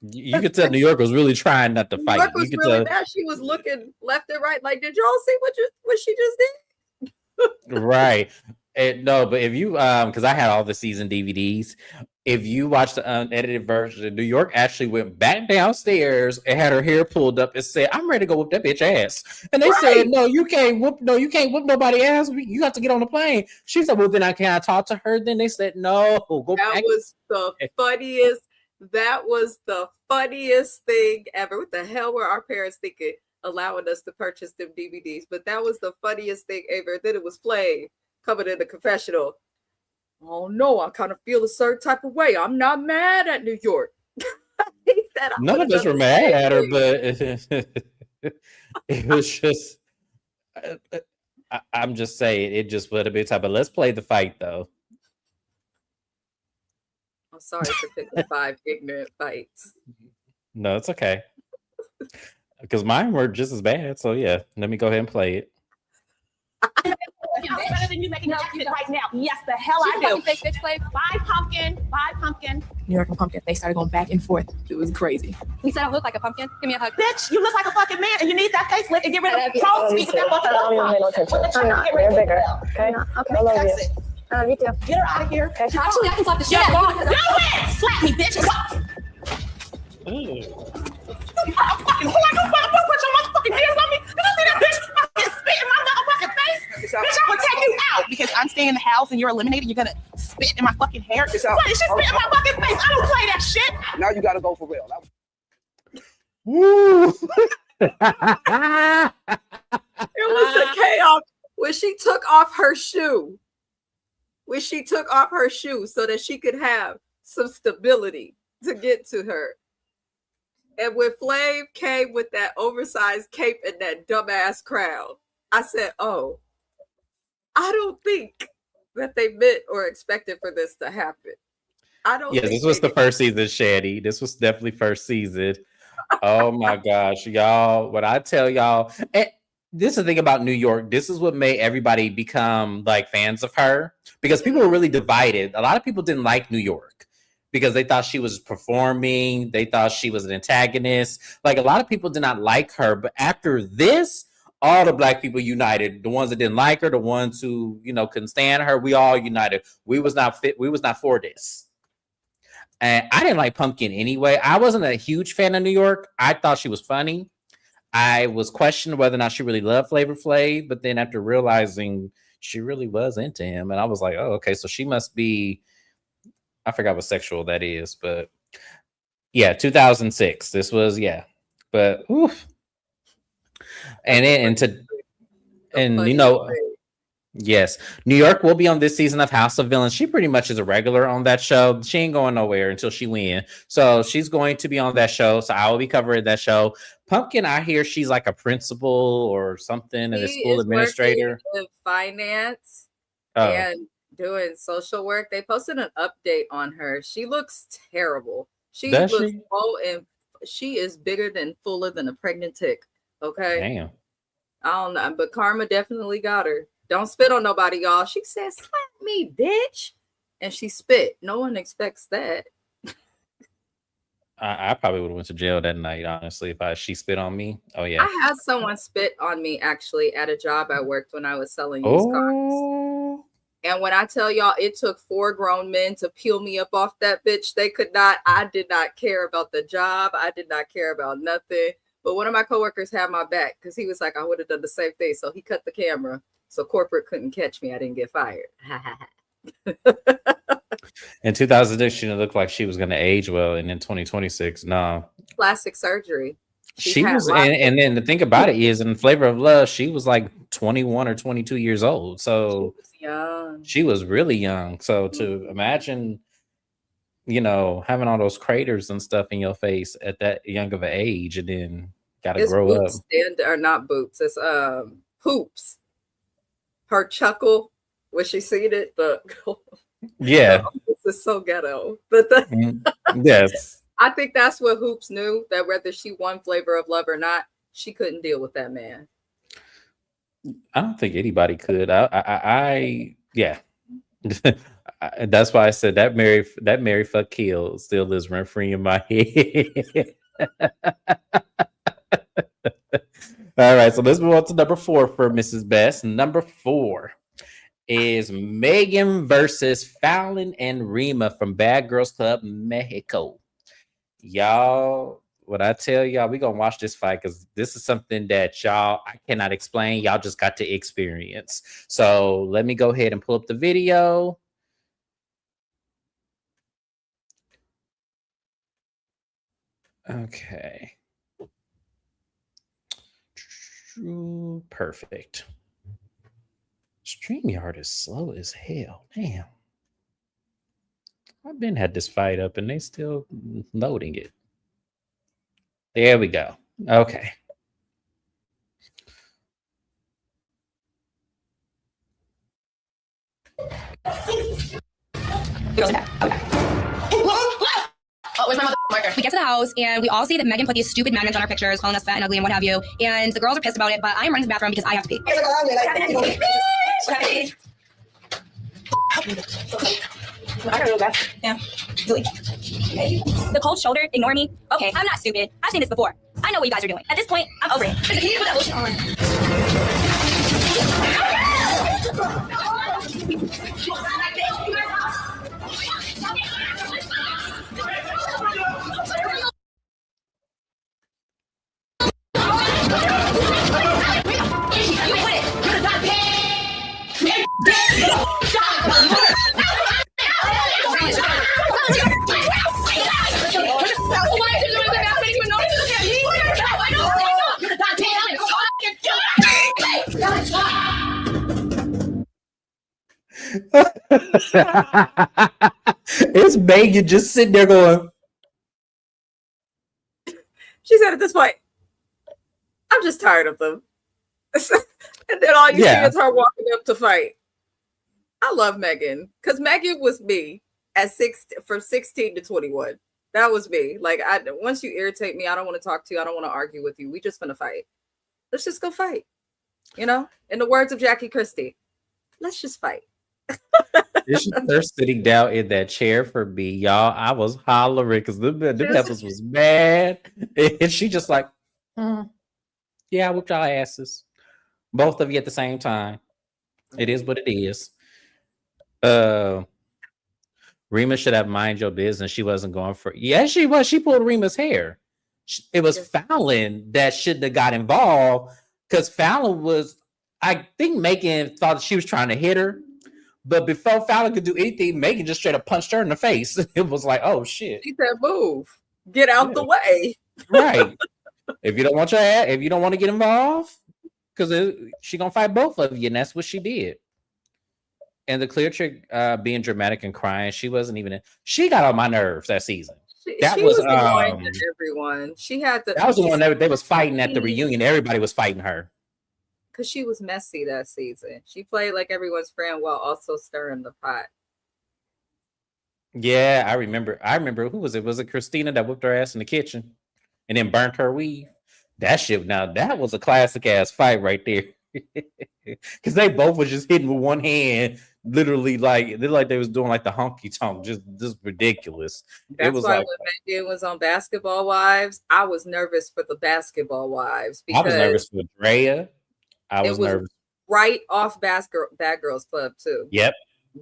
You could tell New York was really trying not to fight. New York was really mad. She was looking left and right like, did y'all see what she just did? Right. No, but if you because I had all the season DVDs. If you watch the unedited version, New York actually went back downstairs and had her hair pulled up and said, "I'm ready to go whoop that bitch ass." And they said, "No, you can't whoop. No, you can't whoop nobody ass. You have to get on the plane." She said, "Well, then can I talk to her?" Then they said, "No, go that back." was the funniest. That was the funniest thing ever. What the hell were our parents thinking, allowing us to purchase them DVDs? But that was the funniest thing ever. Then it was playing, coming in the confessional. Oh no, I kind of feel a certain type of way. I'm not mad at New York. None of us were mad at her, but it was just. I'm just saying, it just would have been time. But let's play the fight, though. I'm sorry for picking 5 ignorant fights. No, it's okay. Because mine were just as bad. So yeah, let me go ahead and play it. I'm better than you making an accent right now. Yes, the hell I do. Fake bitch play. Buy pumpkin. New York and pumpkin. They started going back and forth. It was crazy. You said I look like a pumpkin? Give me a hug. Bitch, you look like a fucking man and you need that facelift and get rid of the cold speak with that fucking I don't even pay no attention. I'm not. You're bigger. Okay? Okay. I love you. You too. Get her out of here. Okay. Actually, I can slap the shit out of you. No way! Slap me, bitch. Fucking who I don't put your motherfucking hands on me. You don't see that bitch fucking spit in my motherfucking face? Bitch, I'm gonna take you out because I'm staying in the house and you're eliminated. You're gonna spit in my fucking hair. What? She spit in my fucking face. I don't play that shit. Now you gotta go for real. Woo! It was the chaos when she took off her shoe. So that she could have some stability to get to her. And when Flav came with that oversized cape and that dumbass crown, I said, "Oh, I don't think that they meant or expected for this to happen." I don't. Yeah, this was the first season, Shady. This was definitely first season. Oh my gosh, y'all! What I tell y'all, and this is the thing about New York. This is what made everybody become like fans of her because people were really divided. A lot of people didn't like New York because they thought she was performing. They thought she was an antagonist. Like a lot of people did not like her. But after this, all the black people united. The ones that didn't like her, the ones who, couldn't stand her, we all united. We was not fit. We was not for this. And I didn't like Pumpkin anyway. I wasn't a huge fan of New York. I thought she was funny. I was questioning whether or not she really loved Flavor Flav. But then after realizing she really was into him, and I was like, oh, okay, so she must be, I forgot what sexual that is, but yeah, 2006. This was, but oof. Yes, New York will be on this season of House of Villains. She pretty much is a regular on that show. She ain't going nowhere until she wins. So she's going to be on that show. So I will be covering that show. Pumpkin, I hear she's like a principal or something and a school administrator. In finance and doing social work. They posted an update on her. She looks terrible. She is bigger than fuller than a pregnant tick. Okay. Damn. I don't know, but karma definitely got her. Don't spit on nobody, y'all. She said, "Slap me, bitch," and she spit. No one expects that. I probably would have went to jail that night, honestly, if she spit on me. Oh yeah. I had someone spit on me actually at a job I worked when I was selling used cars. And when I tell y'all, it took 4 grown men to peel me up off that bitch. They could not. I did not care about the job. I did not care about nothing. But one of my coworkers had my back because he was like, I would have done the same thing. So he cut the camera. So corporate couldn't catch me. I didn't get fired. In 2006, she didn't look like she was going to age well. And in 2026, no. Plastic surgery. She was, and then the thing about it is, in Flavor of Love, she was like 21 or 22 years old. So she was really young. So to imagine, having all those craters and stuff in your face at that young of an age, and then got to grow up. Or not boots. It's hoops. Her chuckle when she seen it, yeah, this is so ghetto. But yes, I think that's what Hoops knew, that whether she won Flavor of Love or not, she couldn't deal with that man. I don't think anybody could. Yeah. That's why I said that Mary fuck kill still lives rent free in my head. All right, so let's move on to number 4 for Mrs. Best. Number 4, is Megan versus Fallon and Rima from Bad Girls Club Mexico. Y'all, what I tell y'all, we gonna watch this fight because this is something that y'all I cannot explain. Y'all just got to experience. So let me go ahead and pull up the video. Okay. Perfect. StreamYard is slow as hell. Damn. I've been had this fight up and they still loading it. There we go. Okay. Oh, where's my mother marker? We get to the house and we all see that Megan put these stupid magnets on our pictures, calling us fat and ugly and what have you. And the girls are pissed about it, but I am running to the bathroom because I have to pee. I gotta go back. Yeah. The cold shoulder, ignore me. Okay, I'm not stupid. I've seen this before. I know what you guys are doing. At this point, I'm over it. Can you put that lotion on? It's Megan just sitting there going. She said at this point, I'm just tired of them. And then all you see is her walking up to fight. I love Megan because Megan was me at from 16 to 21. That was me. Like, once you irritate me, I don't want to talk to you. I don't want to argue with you. We just gonna fight. Let's just go fight. You know, in the words of Jackie Christie, let's just fight. They're sitting down in that chair for me, y'all. I was hollering because the peppers was mad, and she just like, yeah, I whooped y'all asses, both of you at the same time. It is what it is. Rima should have mind your business. She wasn't going for. Yeah, she was. She pulled Rima's hair. It was Fallon that shouldn't have got involved because Fallon was. I think Megan thought she was trying to hit her. But before Fallon could do anything, Megan just straight up punched her in the face. It was like, oh shit. She said, move. Get out the way. Right. If you don't want your ass, if you don't want to get involved, because she gonna fight both of you, and that's what she did. And the clear trick being dramatic and crying, she wasn't even she got on my nerves that season. She was annoying to everyone. She had that was the one that they was fighting at the reunion. Everybody was fighting her. Because she was messy that season. She played like everyone's friend while also stirring the pot. Yeah, I remember. Who was it? Was it Christina that whipped her ass in the kitchen and then burnt her weave? That shit. Now that was a classic ass fight right there. Because they both was just hitting with one hand, literally like they was doing like the honky tonk, just ridiculous. That's it was why like, when Megan was on Basketball Wives, I was nervous for the Basketball Wives because I was nervous for Drea. I was nervous. Right off Bad Girls Club too. Yep.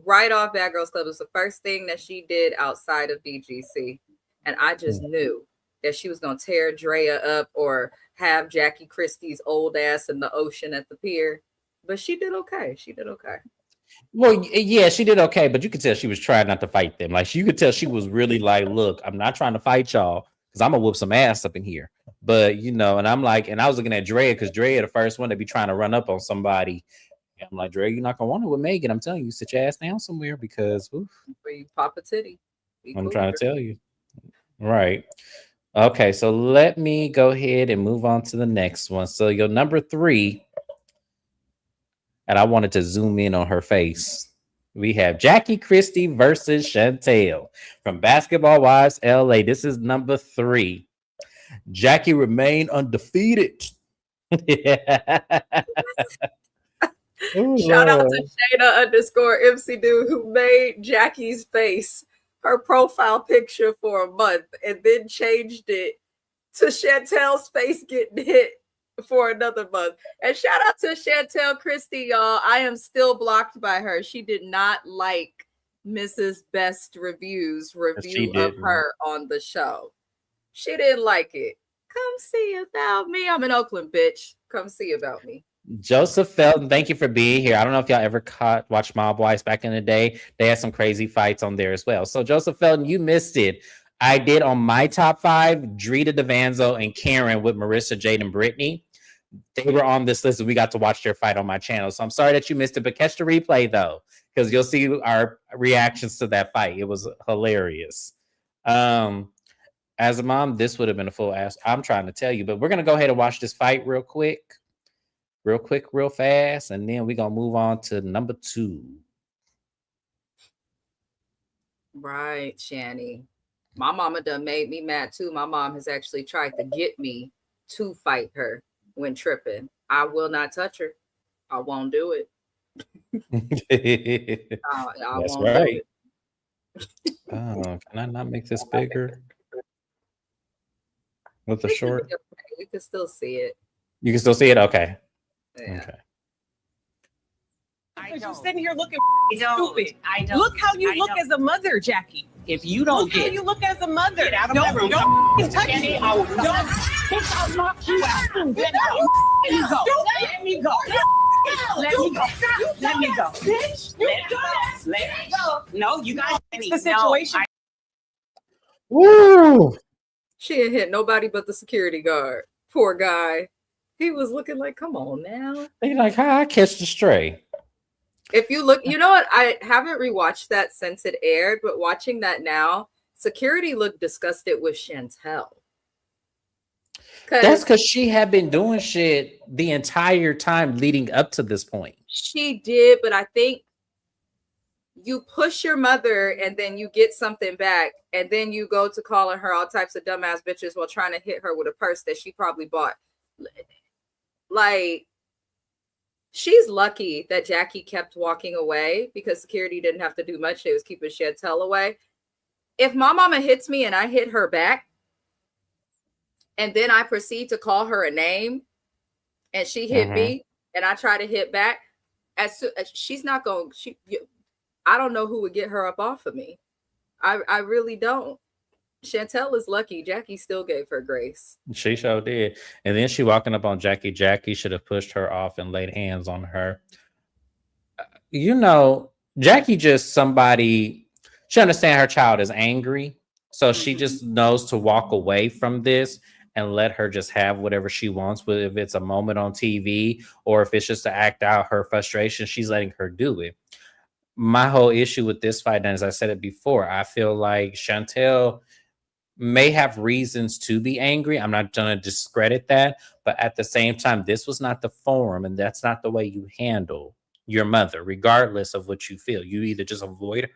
Right off Bad Girls Club. It was the first thing that she did outside of BGC. And I just knew that she was going to tear Drea up or have Jackie Christie's old ass in the ocean at the pier. But she did okay. Well, yeah, she did okay. But you could tell she was trying not to fight them. Like, you could tell she was really like, look, I'm not trying to fight y'all because I'm going to whoop some ass up in here. But, you know, and I'm like, and I was looking at Drea because Drea the first one to be trying to run up on somebody. And I'm like, Drea, you're not going to want it with Megan. I'm telling you, sit your ass down somewhere because where you pop a titty. I'm trying to tell you. Right. Okay, so let me go ahead and move on to the next one. So your number 3, and I wanted to zoom in on her face. We have Jackie Christie versus Chantel from Basketball Wives LA. This is number 3. Jackie remained undefeated. Shout out to Shana _MC Dude who made Jackie's face her profile picture for a month and then changed it to Chantel's face getting hit for another month. And shout out to Chantel Christie, y'all. I am still blocked by her. She did not like Mrs. Best review of her on the show. She didn't like it. Come see about me. I'm in Oakland, bitch. Come see about me. Joseph Felton, thank you for being here. I don't know if y'all ever watched Mob Wives back in the day. They had some crazy fights on there as well. So Joseph Felton, you missed it. I did on my top 5, Drita DeVanzo and Karen with Marissa, Jade, and Brittany. They were on this list and we got to watch their fight on my channel. So I'm sorry that you missed it, but catch the replay though, because you'll see our reactions to that fight. It was hilarious. As a mom, this would have been a full ass. I'm trying to tell you, but we're going to go ahead and watch this fight real fast. And then we're going to move on to number 2. Right, Shani. My mama done made me mad too. My mom has actually tried to get me to fight her when tripping. I will not touch her. I won't do it. I That's won't right. do it. Oh, can I not make this bigger? With the short? You can still see it. You can still see it? Okay. Yeah. Okay. You're sitting here looking stupid. I don't. Look how you look as a mother, Jackie. If you don't look how you look as a mother. Get out of my room. Don't touch me. I will I'll knock you out. Let me go. Let me go. Let me go. Let me go. Let me go. No, you guys. It's the situation. Woo! She didn't hit nobody but the security guard. Poor guy. He was looking like, come on now. They like, how I catch the stray. If you look, you know what? I haven't rewatched that since it aired, but watching that now, security looked disgusted with Chantel. That's because she had been doing shit the entire time leading up to this point. She did, but I think you push your mother and then you get something back, and then you go to calling her all types of dumbass bitches while trying to hit her with a purse that she probably bought. Like, she's lucky that Jackie kept walking away because security didn't have to do much. They was keeping Chantel away. If my mama hits me and I hit her back, and then I proceed to call her a name, and she hit me, and I try to hit back, she's not going. I don't know who would get her up off of me. I really don't. Chantel is lucky. Jackie still gave her grace. She sure did. And then she walking up on Jackie. Jackie should have pushed her off and laid hands on her. You know, Jackie just somebody, she understands her child is angry. So she just knows to walk away from this and let her just have whatever she wants. If it's a moment on TV or if it's just to act out her frustration, she's letting her do it. My whole issue with this fight, and as I said it before, I feel like Chantel may have reasons to be angry. I'm not going to discredit that. But at the same time, this was not the forum, and that's not the way you handle your mother, regardless of what you feel. You either just avoid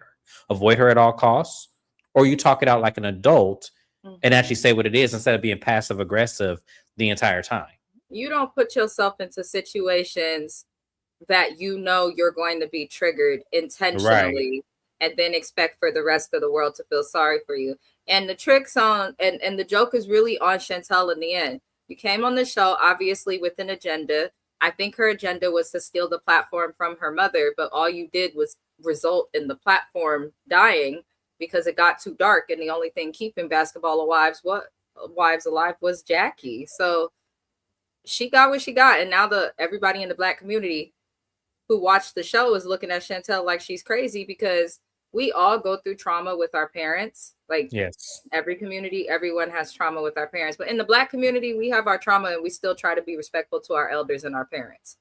her at all costs, or you talk it out like an adult and actually say what it is instead of being passive aggressive the entire time. You don't put yourself into situations that you know you're going to be triggered intentionally, and then expect for the rest of the world to feel sorry for you. And the tricks on and the joke is really on Chantel in the end. You came on the show obviously with an agenda. I think her agenda was to steal the platform from her mother, but all you did was result in the platform dying because it got too dark, and the only thing keeping Basketball Wives alive was Jackie. So she got what she got, and now everybody in the Black community who watched the show is looking at Chantel like she's crazy, because we all go through trauma with our parents. Like, yes, every community, everyone has trauma with our parents. But in the Black community, we have our trauma and we still try to be respectful to our elders and our parents.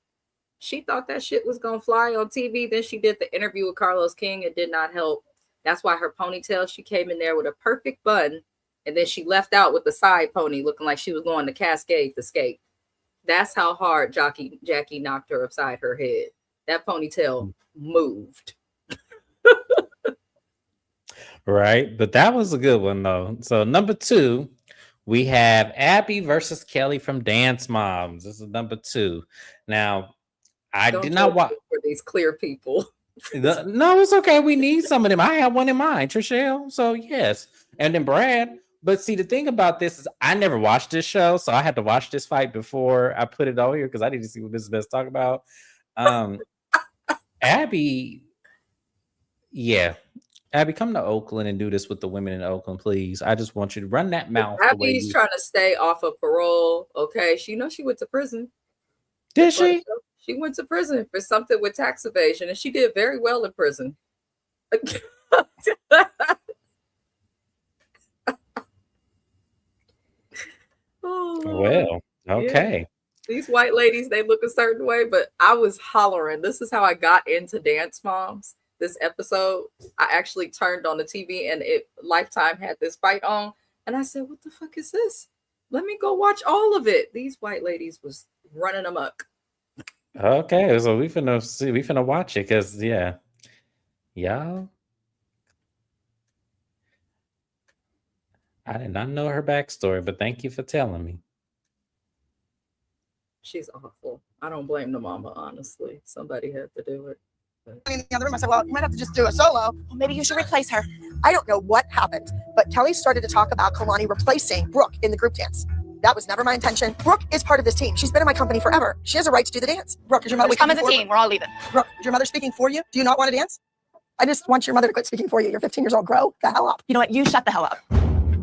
She thought that shit was going to fly on TV. Then she did the interview with Carlos King. It did not help. That's why her ponytail, she came in there with a perfect bun. And then she left out with the side pony looking like she was going to Cascade to skate. That's how hard Jackie knocked her upside her head. That ponytail moved. Right. But that was a good one, though. So number 2, we have Abby versus Kelly from Dance Moms. This is number 2. Now, I did not watch for these clear people. No, it's okay. We need some of them. I have one in mind, Trishelle. So yes. And then Brad. But see, the thing about this is I never watched this show, so I had to watch this fight before I put it on here because I need to see what this is best talk about. Abby, yeah. Abby, come to Oakland and do this with the women in Oakland, please. I just want you to run that mouth. Abby's trying to stay off of parole. Okay, she went to prison. Did she? She went to prison for something with tax evasion, and she did very well in prison. Well, okay. Yeah. These white ladies, they look a certain way, but I was hollering. This is how I got into Dance Moms. This episode, I actually turned on the TV and Lifetime had this fight on. And I said, what the fuck is this? Let me go watch all of it. These white ladies was running amok. Okay, so we finna watch it because y'all. I did not know her backstory, but thank you for telling me. She's awful. I don't blame the mama, honestly. Somebody had to do it. In the other room, I said, well, you might have to just do a solo. Well, maybe you should replace her. I don't know what happened, but Kelly started to talk about Kalani replacing Brooke in the group dance. That was never my intention. Brooke is part of this team. She's been in my company forever. She has a right to do the dance. Brooke, is your mother come as a team? We're all leaving. Brooke, is your mother speaking for you? Do you not want to dance? I just want your mother to quit speaking for you. You're 15 years old. Grow the hell up. You know what? You shut the hell up.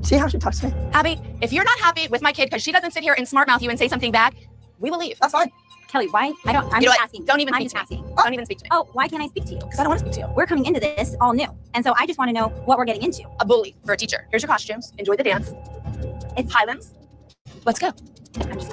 See how she talks to me? Abby, if you're not happy with my kid because she doesn't sit here and smart mouth you and say something back, we will leave. That's fine. Kelly, why? I'm just asking. Don't even I'm speak just to me. asking. Don't even speak to me. Oh, why can't I speak to you? Because I don't want to speak to you. We're coming into this all new. And so I just want to know what we're getting into. A bully for a teacher. Here's your costumes. Enjoy the dance. It's Highlands. Let's go.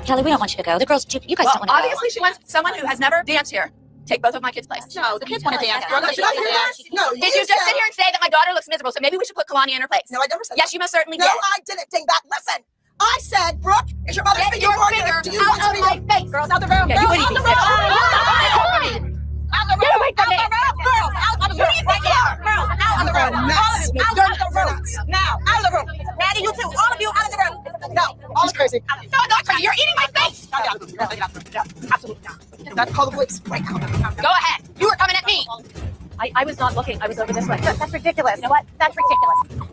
Kelly, we don't want you to go. The girls, you guys don't want to go. Obviously, she wants someone who has never danced here. Take both of my kids' place. No, the kids want to dance. No, did you just sit here and say that my daughter looks miserable? So maybe we should put Kalani in her place. No, I never said Yes, that. you most certainly did. No, I didn't, dingbat. Listen, I said, Brooke, is your mother Get speaking your for you? finger Do you out want of to my be face. Girls, out the room. Yeah, you Girls, would out the room. Out the room. Get away from me. Girls, out of the room. Right here. Girls, out of the room. Out of the room. Now, out of the room. Maddie, you too. All of you out of the room. No, all is crazy. No, not crazy. You're eating my face. Absolutely not. That's call the police right now. Go ahead. You were coming at me. I was not looking. I was over this way. That's ridiculous. You know what? That's ridiculous.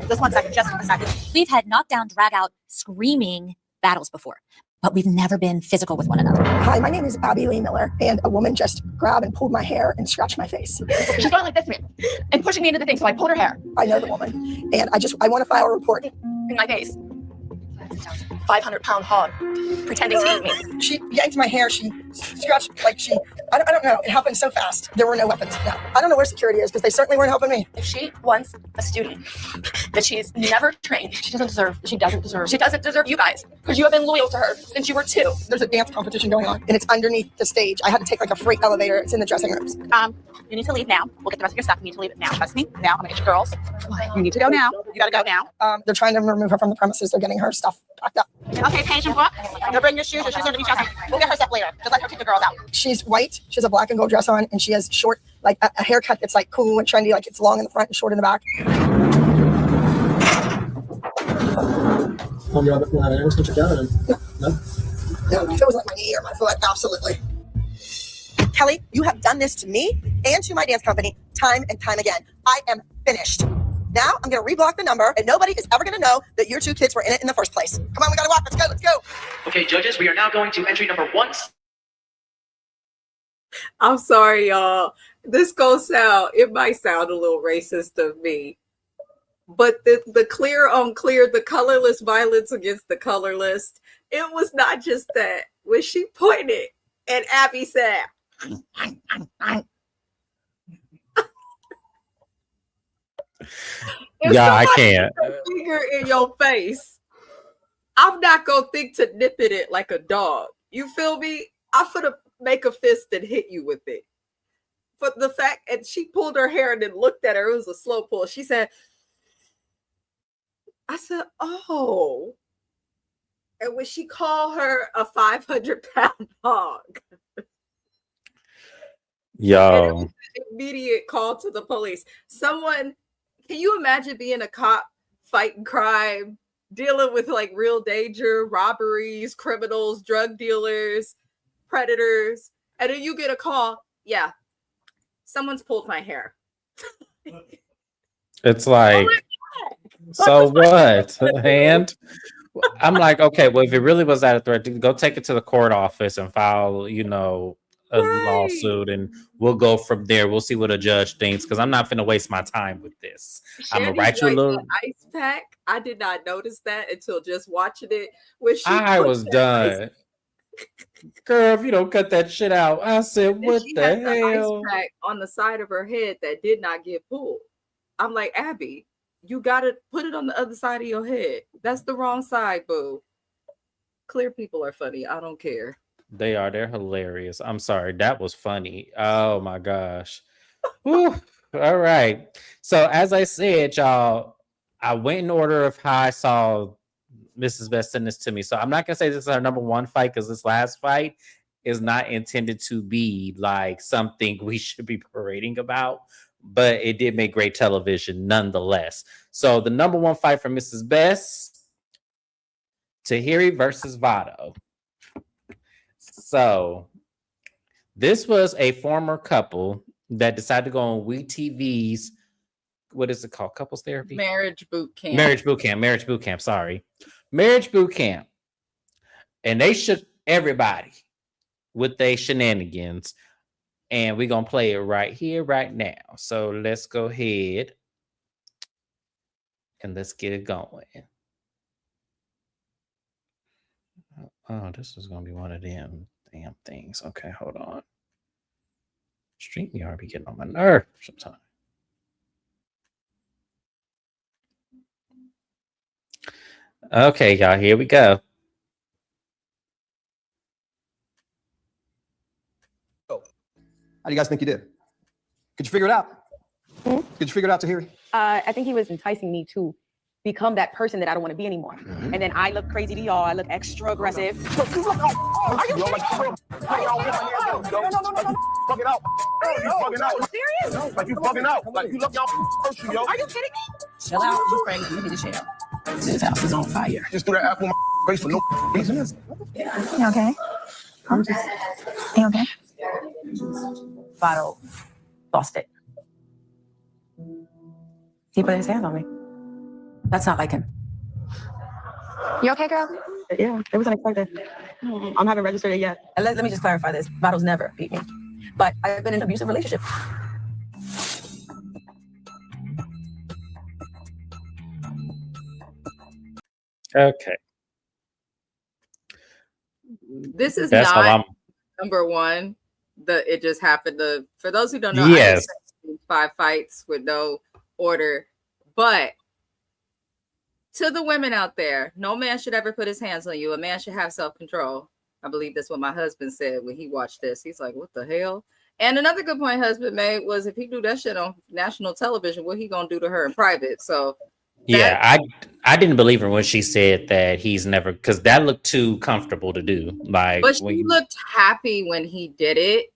Just 1 second. Just 1 second. We've had knockdown, drag out, screaming battles before, but we've never been physical with one another. Hi, my name is Abby Lee Miller, and a woman just grabbed and pulled my hair and scratched my face. She's going like this to me and pushing me into the thing, so I pulled her hair. I know the woman, and I want to file a report. In my face. 500-pound hog pretending to eat me. She yanked my hair. She scratched I don't know. It happened so fast. There were no weapons. No. I don't know where security is because they certainly weren't helping me. If she wants a student that she's never trained, she doesn't deserve you guys because you have been loyal to her since you were 2. There's a dance competition going on, and it's underneath the stage. I had to take like a freight elevator. It's in the dressing rooms. You need to leave now. We'll get the rest of your stuff. You need to leave it now. Trust me. Now, I'm gonna get your girls. You need to go now. You gotta go now. They're trying to remove her from the premises. They're getting her stuff packed up. Okay, Paige and Brooke. Now bring your shoes. Your shoes are gonna be chosen. We'll get her stuff later. Just let her take the girls out. She's white. She has a black and gold dress on, and she has short, like a haircut that's like cool and trendy. Like it's long in the front and short in the back. No, if it was like my knee or my foot, absolutely. Kelly, you have done this to me and to my dance company time and time again. I am finished. Now I'm going to reblock the number, and nobody is ever going to know that your 2 kids were in it in the first place. Come on, we got to walk. Let's go. Let's go. Okay, judges, we are now going to entry number 1. I'm sorry, y'all. It might sound a little racist of me, but the clear on clear, the colorless violence against the colorless, it was not just that. When she pointed and Abby said, yeah, I can't. Finger in your face. I'm not gonna think to nip at it like a dog. You feel me? I'm gonna make a fist and hit you with it. But the fact, and she pulled her hair and then looked at her. It was a slow pull. She said, I said, oh. And when she called her a 500-pound hog. Yo. Immediate call to the police. Can you imagine being a cop fighting crime, dealing with like real danger, robberies, criminals, drug dealers, predators, and then you get a call, yeah, someone's pulled my hair. It's like, So what? And I'm like, okay, well, if it really was that a threat, go take it to the court office and file, a lawsuit, and we'll go from there. We'll see what a judge thinks, because I'm not going to waste my time with this. I'm gonna write you a little ice pack. I did not notice that until just watching it. When I was done. Girl, if you don't cut that shit out, I said, what the hell? Ice pack on the side of her head that did not get pulled. I'm like, Abby, you gotta put it on the other side of your head. That's the wrong side, boo. Clear people are funny. I don't care. They are. They're hilarious. I'm sorry. That was funny. Oh my gosh. Whew. All right. So as I said, y'all, I went in order of how I saw Mrs. Best send this to me. So I'm not gonna say this is our number one fight, because this last fight is not intended to be like something we should be parading about, but it did make great television nonetheless. So the number one fight for Mrs. Best, Tahiri versus Vado. So this was a former couple that decided to go on WeTV's, what is it called? Couples therapy? Marriage boot camp. Sorry. Marriage boot camp. And they shook everybody with their shenanigans. And we're going to play it right here, right now. So let's go ahead and let's get it going. Oh, this is going to be one of them damn things. Okay, hold on. StreamYard be getting on my nerve sometimes. Okay, y'all, here we go. How do you guys think you did? Could you figure it out? Could you figure it out, Tahiri? I think he was enticing me to become that person that I don't want to be anymore. And then I look crazy to y'all. I look extra aggressive. Are you kidding me? Fucking out. You fucking out. Serious? Like you fucking out. Like you love y'all person, yo. Are you kidding me? Chill out. You crazy. You need to chill. This house is on fire. Just threw that apple in my face for no reason. You okay? You okay? Vado lost it. He put his hands on me. That's not like him. You okay, girl? Yeah, it was unexpected. I haven't registered it yet. And let me just clarify this. Vado's never beat me. But I've been in an abusive relationship. Okay. This is not number one. It just happened to, for those who don't know, yes, 5 fights with no order. But to the women out there, no man should ever put his hands on you. A man should have self-control. I believe that's what my husband said when he watched this. He's like, what the hell? And another good point husband made was, if he do that shit on national television, what he gonna do to her in private? So yeah, I didn't believe her when she said that he's never, because that looked too comfortable to do. Like, but she looked happy when he did it.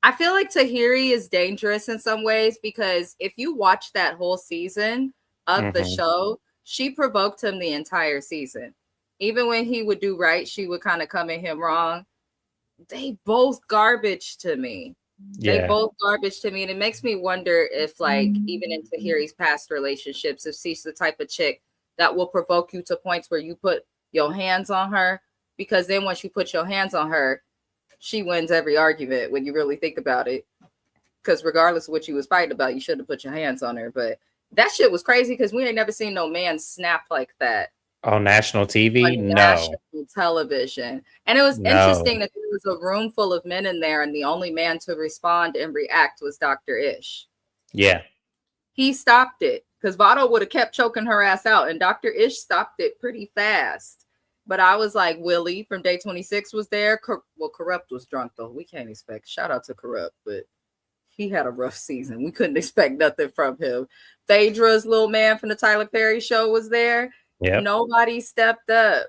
I feel like Tahiri is dangerous in some ways, because if you watch that whole season of the show, she provoked him the entire season. Even when he would do right, she would kind of come at him wrong. They both garbage to me. Yeah. They both garbage to me. And it makes me wonder if, like, even in Tahiri's past relationships, if she's the type of chick that will provoke you to points where you put your hands on her. Because then once you put your hands on her, she wins every argument when you really think about it. Because regardless of what you was fighting about, you should have put your hands on her. But that shit was crazy, because we ain't never seen no man snap like that on national TV. on national television. And it was interesting that there was a room full of men in there, and the only man to respond and react was Dr. Ish. Yeah. He stopped it, because Vado would have kept choking her ass out, and Dr. Ish stopped it pretty fast. But I was like, Willie from Day 26 was there. Well, Corrupt was drunk, though. We can't expect. Shout out to Corrupt, but he had a rough season. We couldn't expect nothing from him. Phaedra's little man from the Tyler Perry show was there. Yep. Nobody stepped up.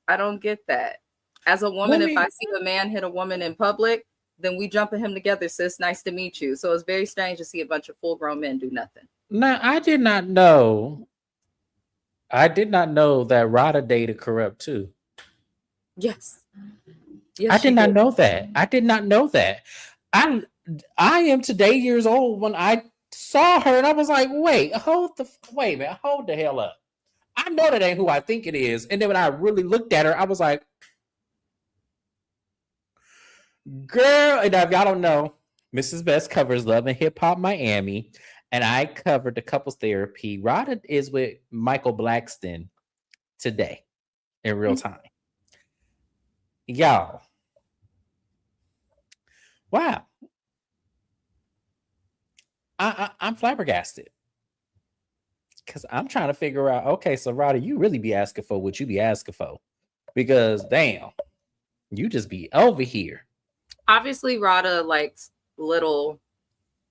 I don't get that. As a woman, if I see a man hit a woman in public, then we jump at him together, sis. Nice to meet you. So it's very strange to see a bunch of full-grown men do nothing. Now, I did not know that Rada dated Corrupt too. Yes. I did not know that. I did not know that. I am today years old when I saw her, and I was like, wait a minute, hold the hell up. I know that ain't who I think it is. And then when I really looked at her, I was like, girl. And if y'all don't know, Mrs. Best covers Love and Hip Hop Miami, and I covered the couples therapy. Rada is with Michael Blackston today in real time. Y'all. Wow. I'm flabbergasted. Because I'm trying to figure out, okay, so Rada, you really be asking for what you be asking for. Because damn, you just be over here. Obviously, Rada likes little,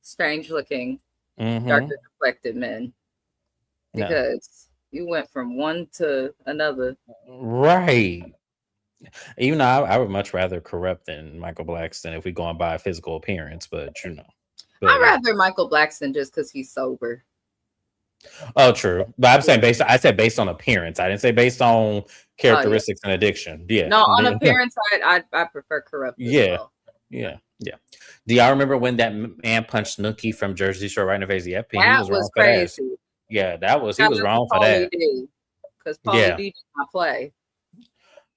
strange looking, darker complected men. Because you went from one to another. Right. Even though I would much rather corrupt than Michael Blackston if we going by physical appearance, but you know. I'd rather Michael Blackston just because he's sober. Oh, true. But I'm saying I said based on appearance. I didn't say based on characteristics and addiction. Yeah. No, on appearance, I prefer corrupt. Yeah. Yeah. Yeah. Do y'all remember when that man punched Nookie from Jersey Shore right in the face? Yep. He was wrong for that. Yeah, he was wrong for that. Because Paulie D did not play.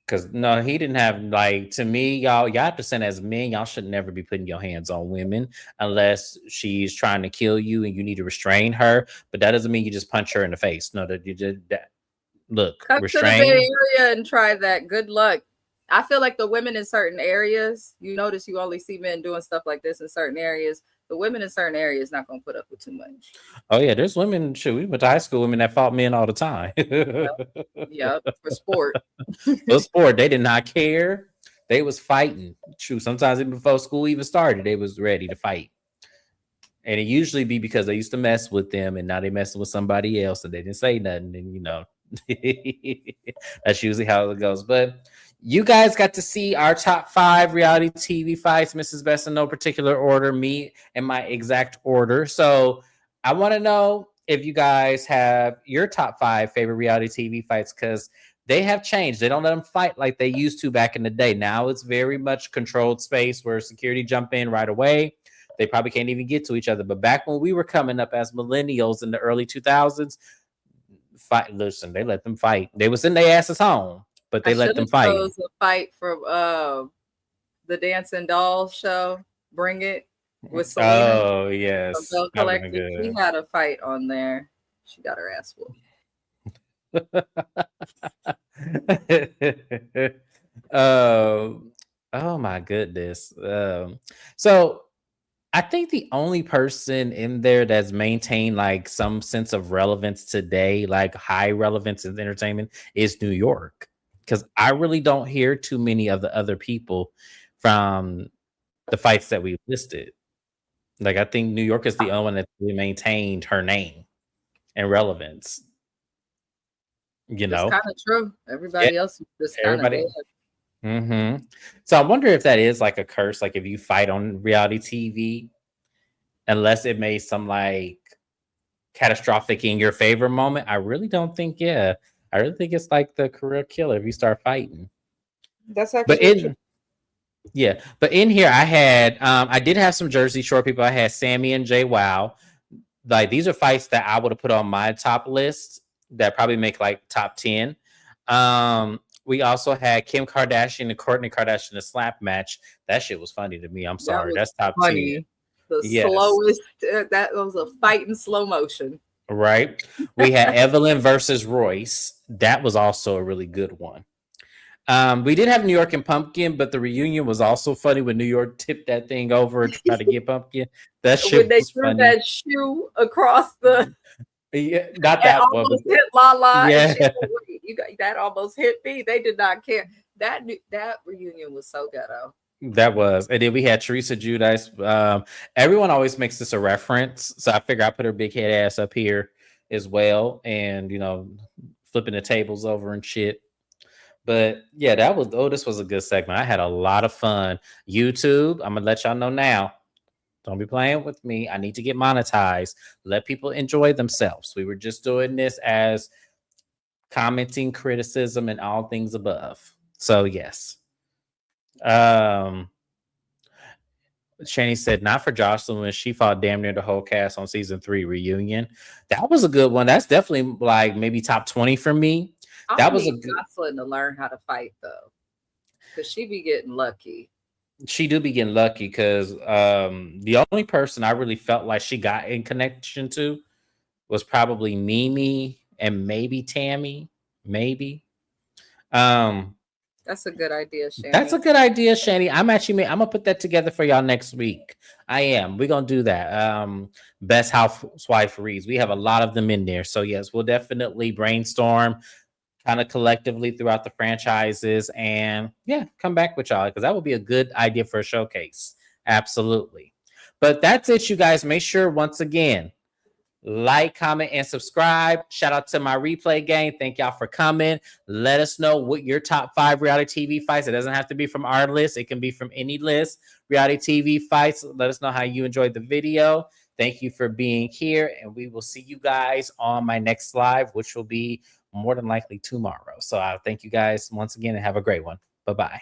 Because no, he didn't have, like, to me, y'all have to send as men, y'all should never be putting your hands on women unless she's trying to kill you and you need to restrain her. But that doesn't mean you just punch her in the face. No, that you did that. Look, come to the Bay Area and try that. Good luck. I feel like the women in certain areas, you notice you only see men doing stuff like this in certain areas. The women in certain areas not going to put up with too much. Oh, yeah. There's women, we went to high school women that fought men all the time. Yeah, for sport. For sport. They did not care. They was fighting. True. Sometimes even before school even started, they was ready to fight. And it usually be because they used to mess with them and now they messing with somebody else and they didn't say nothing. And, you know, that's usually how it goes. But you guys got to see our top 5 reality TV fights, Mrs. Best, in no particular order, me and my exact order. So I want to know if you guys have your top 5 favorite reality TV fights, because they have changed. They don't let them fight like they used to back in the day. Now it's very much controlled space where security jump in right away. They probably can't even get to each other. But back when we were coming up as millennials in the early 2000s, listen, they let them fight. They was in their asses home. But they let them fight. A fight from the Dancing Dolls show, Bring It, with Selena. Oh, yes. She had a fight on there. She got her ass whooped. Oh my goodness. So I think the only person in there that's maintained like some sense of relevance today, like high relevance in entertainment, is New York. Because I really don't hear too many of the other people from the fights that we listed. Like, I think New York is the only one that really maintained her name and relevance. You know, kind of true. Everybody else is just kind of dead. So I wonder if that is like a curse. Like, if you fight on reality TV, unless it made some like catastrophic in your favor moment, I really don't think. Yeah. I really think it's like the career killer if you start fighting. That's actually true. Yeah, but in here I had I did have some Jersey Shore people. I had Sammy and Jay Wow. Like, these are fights that I would have put on my top list that probably make like top 10. We also had Kim Kardashian and Kourtney Kardashian a slap match. That shit was funny to me. I'm sorry. That's top 10. The slowest, that was a fight in slow motion. Right. We had Evelyn versus Royce. That was also a really good one. We did have New York and Pumpkin, but the reunion was also funny when New York tipped that thing over and tried to get Pumpkin. That shit when they was threw funny. That shoe across the not that one. Almost hit Lala. Yeah. You got that almost hit me. They did not care. That reunion was so ghetto. That was. And then we had Teresa Giudice. Everyone always makes this a reference. So I figure I put her big head ass up here as well. And, you know, flipping the tables over and shit. But yeah, this was a good segment. I had a lot of fun. YouTube, I'm going to let y'all know now. Don't be playing with me. I need to get monetized. Let people enjoy themselves. We were just doing this as commenting, criticism, and all things above. So yes. Shani said, not for Jocelyn when she fought damn near the whole cast on season 3 reunion. That was a good one. That's definitely like maybe top 20 for me. That was a good Jocelyn to learn how to fight though. Because she be getting lucky. She do be getting lucky because the only person I really felt like she got in connection to was probably Mimi and maybe Tammy. Maybe. That's a good idea, Shani. That's a good idea, Shani. I'm gonna put that together for y'all next week. I am. We're gonna do that. Best housewife reads. We have a lot of them in there. So yes, we'll definitely brainstorm kind of collectively throughout the franchises and yeah, come back with y'all because that would be a good idea for a showcase. Absolutely. But that's it, you guys. Make sure once again, like, comment, and subscribe. Shout out to my replay gang. Thank y'all for coming. Let us know what your top 5 reality TV fights. It doesn't have to be from our list. It can be from any list. Reality TV fights. Let us know how you enjoyed the video. Thank you for being here. And we will see you guys on my next live, which will be more than likely tomorrow. So I thank you guys once again and have a great one. Bye-bye.